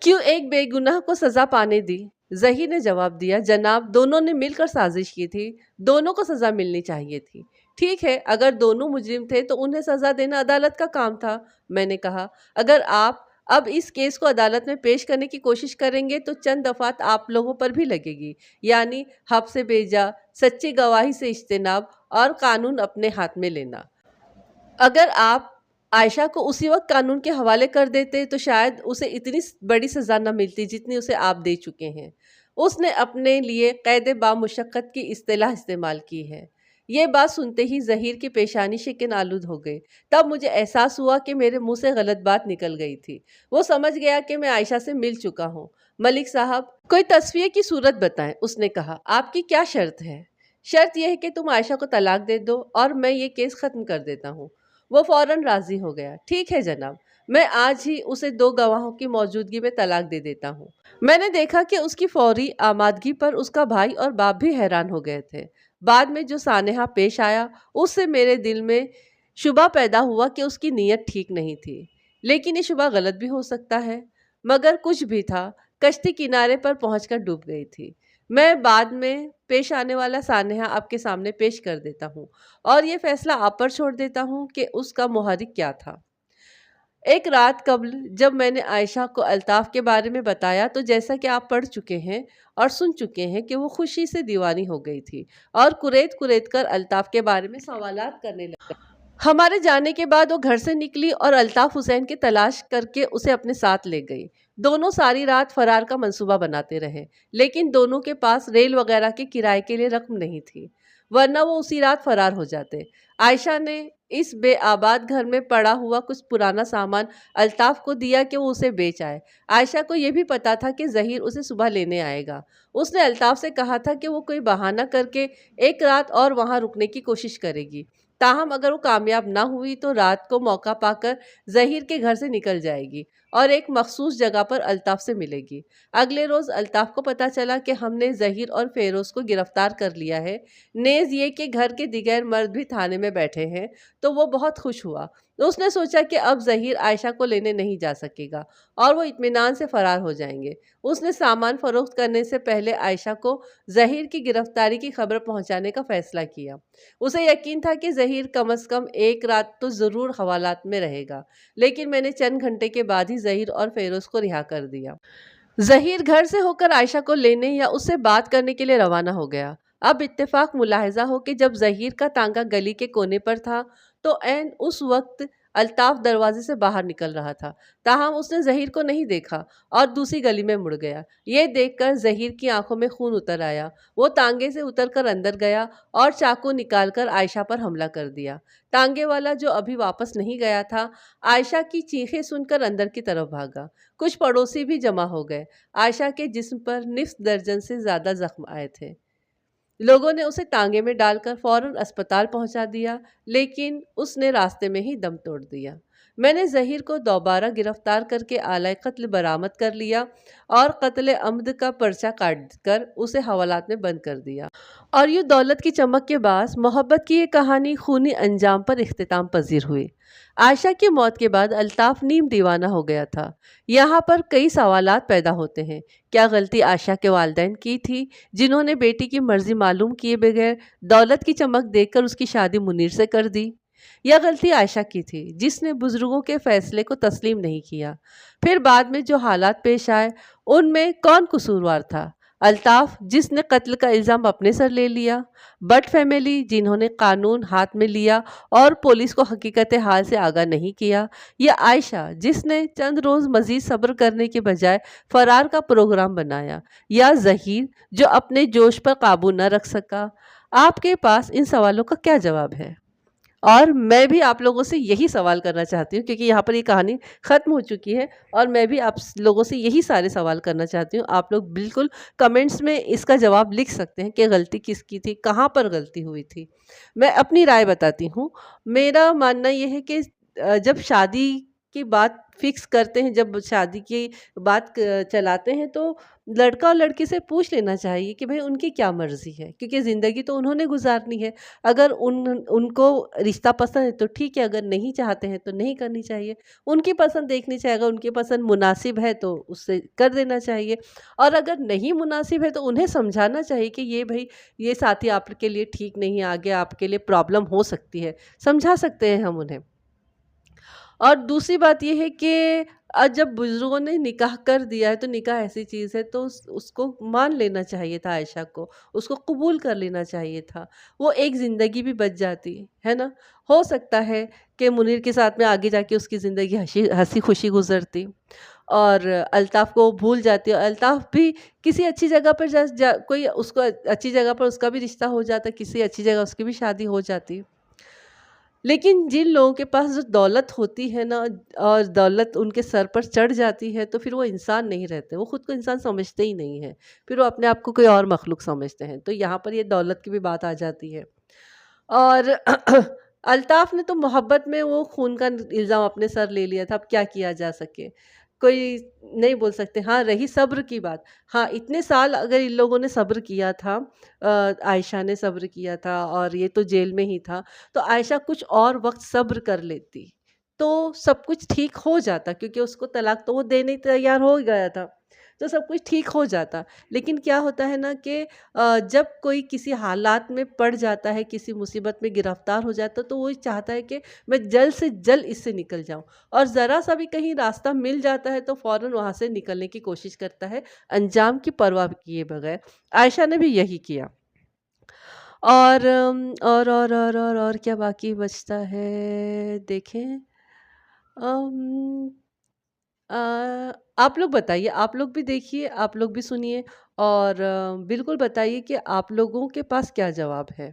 کیوں ایک بے گناہ کو سزا پانے دی؟ ظہیر نے جواب دیا، جناب، دونوں نے مل کر سازش کی تھی، دونوں کو سزا ملنی چاہیے تھی۔ ٹھیک ہے، اگر دونوں مجرم تھے تو انہیں سزا دینا عدالت کا کام تھا۔ میں نے کہا، اگر آپ اب اس کیس کو عدالت میں پیش کرنے کی کوشش کریں گے تو چند دفعات آپ لوگوں پر بھی لگے گی، یعنی حبس سے بھیجا، سچی گواہی سے اجتناب اور قانون اپنے ہاتھ میں لینا۔ اگر آپ عائشہ کو اسی وقت قانون کے حوالے کر دیتے تو شاید اسے اتنی بڑی سزا نہ ملتی جتنی اسے آپ دے چکے ہیں۔ اس نے اپنے لیے قید بامشقت کی اصطلاح استعمال کی ہے۔ یہ بات سنتے ہی ظہیر کی پیشانی شکن آلود ہو گئی۔ تب مجھے احساس ہوا کہ میرے منہ سے غلط بات نکل گئی تھی۔ وہ سمجھ گیا کہ میں عائشہ سے مل چکا ہوں۔ ملک صاحب، کوئی تصفیے کی صورت بتائیں، اس نے کہا۔ آپ کی کیا شرط ہے؟ شرط یہ ہے کہ تم عائشہ کو طلاق دے دو اور میں یہ کیس ختم کر دیتا ہوں۔ وہ فوراً راضی ہو گیا۔ ٹھیک ہے جناب، میں آج ہی اسے 2 گواہوں کی موجودگی میں طلاق دے دیتا ہوں۔ میں نے دیکھا کہ اس کی فوری آمادگی پر اس کا بھائی اور باپ بھی حیران ہو گئے تھے۔ بعد میں جو سانحہ پیش آیا اس سے میرے دل میں شبہ پیدا ہوا کہ اس کی نیت ٹھیک نہیں تھی، لیکن یہ شبہ غلط بھی ہو سکتا ہے۔ مگر کچھ بھی تھا، کشتی کنارے پر پہنچ کر ڈوب گئی تھی۔ میں بعد میں پیش آنے والا سانحہ آپ کے سامنے پیش کر دیتا ہوں اور یہ فیصلہ آپ پر چھوڑ دیتا ہوں کہ اس کا محرک کیا تھا۔ ایک رات قبل جب میں نے عائشہ کو الطاف کے بارے میں بتایا تو جیسا کہ آپ پڑھ چکے ہیں اور سن چکے ہیں کہ وہ خوشی سے دیوانی ہو گئی تھی اور کریت کریت کر الطاف کے بارے میں سوالات کرنے لگی۔ ہمارے جانے کے بعد وہ گھر سے نکلی اور الطاف حسین کی تلاش کر کے اسے اپنے ساتھ لے گئی۔ دونوں ساری رات فرار کا منصوبہ بناتے رہے، لیکن دونوں کے پاس ریل وغیرہ کے کرائے کے لیے رقم نہیں تھی، ورنہ وہ اسی رات فرار ہو جاتے۔ عائشہ نے اس بے آباد گھر میں پڑا ہوا کچھ پرانا سامان الطاف کو دیا کہ وہ اسے بیچ آئے۔ عائشہ کو یہ بھی پتا تھا کہ ظہیر اسے صبح لینے آئے گا۔ اس نے الطاف سے کہا تھا کہ وہ کوئی بہانہ کر کے ایک رات اور وہاں رکنے کی کوشش کرے گی، تاہم اگر وہ کامیاب نہ ہوئی تو رات کو موقع پا کر ظہیر کے گھر سے نکل جائے گی اور ایک مخصوص جگہ پر الطاف سے ملے گی۔ اگلے روز الطاف کو پتہ چلا کہ ہم نے ظہیر اور فیروز کو گرفتار کر لیا ہے، نیز یہ کہ گھر کے دیگر مرد بھی تھانے میں بیٹھے ہیں، تو وہ بہت خوش ہوا۔ اس نے سوچا کہ اب ظہیر عائشہ کو لینے نہیں جا سکے گا اور وہ اطمینان سے فرار ہو جائیں گے۔ اس نے سامان فروخت کرنے سے پہلے عائشہ کو ظہیر کی گرفتاری کی خبر پہنچانے کا فیصلہ کیا۔ اسے یقین تھا کہ ظہیر کم از کم ایک رات تو ضرور حوالات میں رہے گا، لیکن میں نے چند گھنٹے کے بعد ہی ظہیر اور فیروز کو رہا کر دیا۔ ظہیر گھر سے ہو کر عائشہ کو لینے یا اس سے بات کرنے کے لیے روانہ ہو گیا۔ اب اتفاق ملاحظہ ہو کہ جب ظہیر کا تانگا گلی کے کونے پر تھا تو عین اس وقت الطاف دروازے سے باہر نکل رہا تھا، تاہم اس نے ظہیر کو نہیں دیکھا اور دوسری گلی میں مڑ گیا۔ یہ دیکھ کر ظہیر کی آنکھوں میں خون اتر آیا۔ وہ تانگے سے اتر کر اندر گیا اور چاقو نکال کر عائشہ پر حملہ کر دیا۔ تانگے والا جو ابھی واپس نہیں گیا تھا، عائشہ کی چیخیں سن کر اندر کی طرف بھاگا۔ کچھ پڑوسی بھی جمع ہو گئے۔ عائشہ کے جسم پر نصف درجن سے زیادہ زخم آئے تھے۔ لوگوں نے اسے ٹانگے میں ڈال کر فوراً اسپتال پہنچا دیا، لیکن اس نے راستے میں ہی دم توڑ دیا۔ میں نے ظہیر کو دوبارہ گرفتار کر کے آلہ قتل برآمد کر لیا اور قتل عمد کا پرچہ کاٹ کر اسے حوالات میں بند کر دیا۔ اور یوں دولت کی چمک کے باعث محبت کی یہ کہانی خونی انجام پر اختتام پذیر ہوئی۔ عائشہ کی موت کے بعد الطاف نیم دیوانہ ہو گیا تھا۔ یہاں پر کئی سوالات پیدا ہوتے ہیں۔ کیا غلطی عائشہ کے والدین کی تھی، جنہوں نے بیٹی کی مرضی معلوم کیے بغیر دولت کی چمک دیکھ کر اس کی شادی منیر سے کر دی؟ یا غلطی عائشہ کی تھی، جس نے بزرگوں کے فیصلے کو تسلیم نہیں کیا؟ پھر بعد میں جو حالات پیش آئے ان میں کون قصوروار تھا؟ الطاف، جس نے قتل کا الزام اپنے سر لے لیا؟ بٹ فیملی، جنہوں نے قانون ہاتھ میں لیا اور پولیس کو حقیقت حال سے آگاہ نہیں کیا؟ یا عائشہ، جس نے چند روز مزید صبر کرنے کے بجائے فرار کا پروگرام بنایا؟ یا ظہیر، جو اپنے جوش پر قابو نہ رکھ سکا؟ آپ کے پاس ان سوالوں کا کیا جواب ہے؟ اور میں بھی آپ لوگوں سے یہی سوال کرنا چاہتی ہوں، کیونکہ یہاں پر یہ کہانی ختم ہو چکی ہے اور میں بھی آپ لوگوں سے یہی سارے سوال کرنا چاہتی ہوں۔ آپ لوگ بالکل کمنٹس میں اس کا جواب لکھ سکتے ہیں کہ غلطی کس کی تھی، کہاں پر غلطی ہوئی تھی۔ میں اپنی رائے بتاتی ہوں۔ میرا ماننا یہ ہے کہ جب شادی کی بات فکس کرتے ہیں، جب شادی کی بات چلاتے ہیں تو لڑکا اور لڑکی سے پوچھ لینا چاہیے کہ بھئی ان کی کیا مرضی ہے، کیونکہ زندگی تو انہوں نے گزارنی ہے۔ اگر ان کو رشتہ پسند ہے تو ٹھیک ہے، اگر نہیں چاہتے ہیں تو نہیں کرنی چاہیے۔ ان کی پسند دیکھنی چاہیے، اگر ان کی پسند مناسب ہے تو اس سے کر دینا چاہیے، اور اگر نہیں مناسب ہے تو انہیں سمجھانا چاہیے کہ یہ بھئی یہ ساتھی آپ کے لیے ٹھیک نہیں، آگے آپ کے لیے پرابلم ہو سکتی ہے، سمجھا سکتے ہیں ہم انہیں۔ اور دوسری بات یہ ہے کہ جب بزرگوں نے نکاح کر دیا ہے تو نکاح ایسی چیز ہے تو اس کو مان لینا چاہیے تھا، عائشہ کو اس کو قبول کر لینا چاہیے تھا، وہ ایک زندگی بھی بچ جاتی ہے نا۔ ہو سکتا ہے کہ منیر کے ساتھ میں آگے جا کے اس کی زندگی ہنسی خوشی گزرتی اور الطاف کو بھول جاتی، اور الطاف بھی کسی اچھی جگہ پر کوئی اس کو اچھی جگہ پر اس کا بھی رشتہ ہو جاتا، کسی اچھی جگہ اس کی بھی شادی ہو جاتی۔ لیکن جن لوگوں کے پاس جو دولت ہوتی ہے نا، اور دولت ان کے سر پر چڑھ جاتی ہے، تو پھر وہ انسان نہیں رہتے، وہ خود کو انسان سمجھتے ہی نہیں ہیں، پھر وہ اپنے آپ کو کوئی اور مخلوق سمجھتے ہیں۔ تو یہاں پر یہ دولت کی بھی بات آ جاتی ہے۔ اور الطاف نے تو محبت میں وہ خون کا الزام اپنے سر لے لیا تھا، اب کیا کیا جا سکے، کوئی نہیں بول سکتے۔ ہاں، رہی صبر کی بات، ہاں اتنے سال اگر ان لوگوں نے صبر کیا تھا، عائشہ نے صبر کیا تھا اور یہ تو جیل میں ہی تھا، تو عائشہ کچھ اور وقت صبر کر لیتی تو سب کچھ ٹھیک ہو جاتا، کیونکہ اس کو طلاق تو وہ دینے تیار ہو گیا تھا، تو سب کچھ ٹھیک ہو جاتا۔ لیکن کیا ہوتا ہے نا کہ جب کوئی کسی حالات میں پڑ جاتا ہے، کسی مصیبت میں گرفتار ہو جاتا ہے، تو وہ چاہتا ہے کہ میں جلد سے جلد اس سے نکل جاؤں، اور ذرا سا بھی کہیں راستہ مل جاتا ہے تو فوراً وہاں سے نکلنے کی کوشش کرتا ہے، انجام کی پرواہ کیے بغیر۔ عائشہ نے بھی یہی کیا۔ اور کیا باقی بچتا ہے دیکھیں. ام، آ، آپ لوگ بتائیے، آپ لوگ بھی دیکھیے، آپ لوگ بھی سنیے، اور بالکل بتائیے کہ آپ لوگوں کے پاس کیا جواب ہے.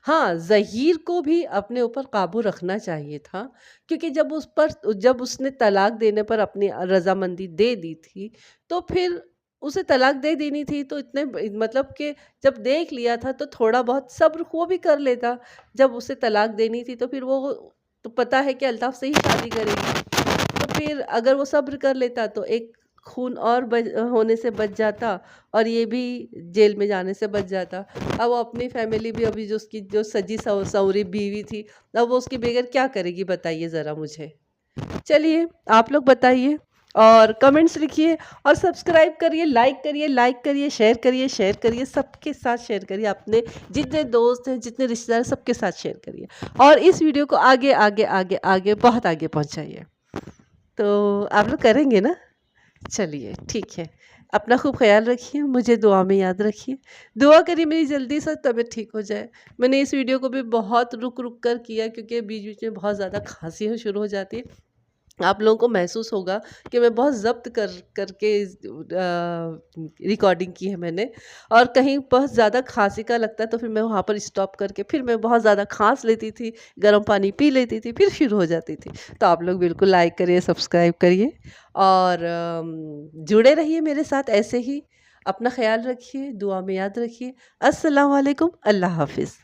ہاں، ظہیر کو بھی اپنے اوپر قابو رکھنا چاہیے تھا، کیونکہ جب اس نے طلاق دینے پر اپنی رضامندی دے دی تھی، تو پھر اسے طلاق دے دینی تھی. تو اتنے مطلب کہ جب دیکھ لیا تھا تو تھوڑا بہت صبر وہ بھی کر لیتا. جب اسے طلاق دینی تھی تو پھر وہ تو پتہ ہے کہ الطاف سے ہی شادی کرے گی، تو پھر اگر وہ صبر کر لیتا تو ایک خون اور ہونے سے بچ جاتا، اور یہ بھی جیل میں جانے سے بچ جاتا. اب وہ اپنی فیملی بھی، ابھی جو اس کی جو سجی سوری بیوی تھی، اب وہ اس کے بغیر کیا کرے گی بتائیے ذرا مجھے. چلیے آپ لوگ بتائیے اور کمنٹس لکھیے، اور سبسکرائب کریے، لائک کریے، شیئر کریے، سب کے ساتھ شیئر کریے، اپنے جتنے دوست ہیں، جتنے رشتہ دار، سب کے ساتھ شیئر کریے، اور اس ویڈیو کو آگے آگے آگے آگے بہت آگے پہنچائیے. تو آپ لوگ کریں گے نا؟ چلیے ٹھیک ہے. اپنا خوب خیال رکھیے، مجھے دعا میں یاد رکھیے، دعا کریے میری جلدی سے طبیعت ٹھیک ہو جائے. میں نے اس ویڈیو کو بھی بہت رک رک کر کیا، کیونکہ بیچ بیچ میں بہت زیادہ کھانسی شروع ہو جاتی ہے. آپ لوگوں کو محسوس ہوگا کہ میں بہت ضبط کر کر کے ریکارڈنگ کی ہے میں نے، اور کہیں بہت زیادہ کھانسی کا لگتا ہے تو پھر میں وہاں پر اسٹاپ کر کے پھر میں بہت زیادہ کھانس لیتی تھی، گرم پانی پی لیتی تھی، پھر شروع ہو جاتی تھی. تو آپ لوگ بالکل لائک کریے، سبسکرائب کریے، اور جڑے رہیے میرے ساتھ ایسے ہی. اپنا خیال رکھیے، دعا میں یاد رکھیے. السلام علیکم، اللہ حافظ.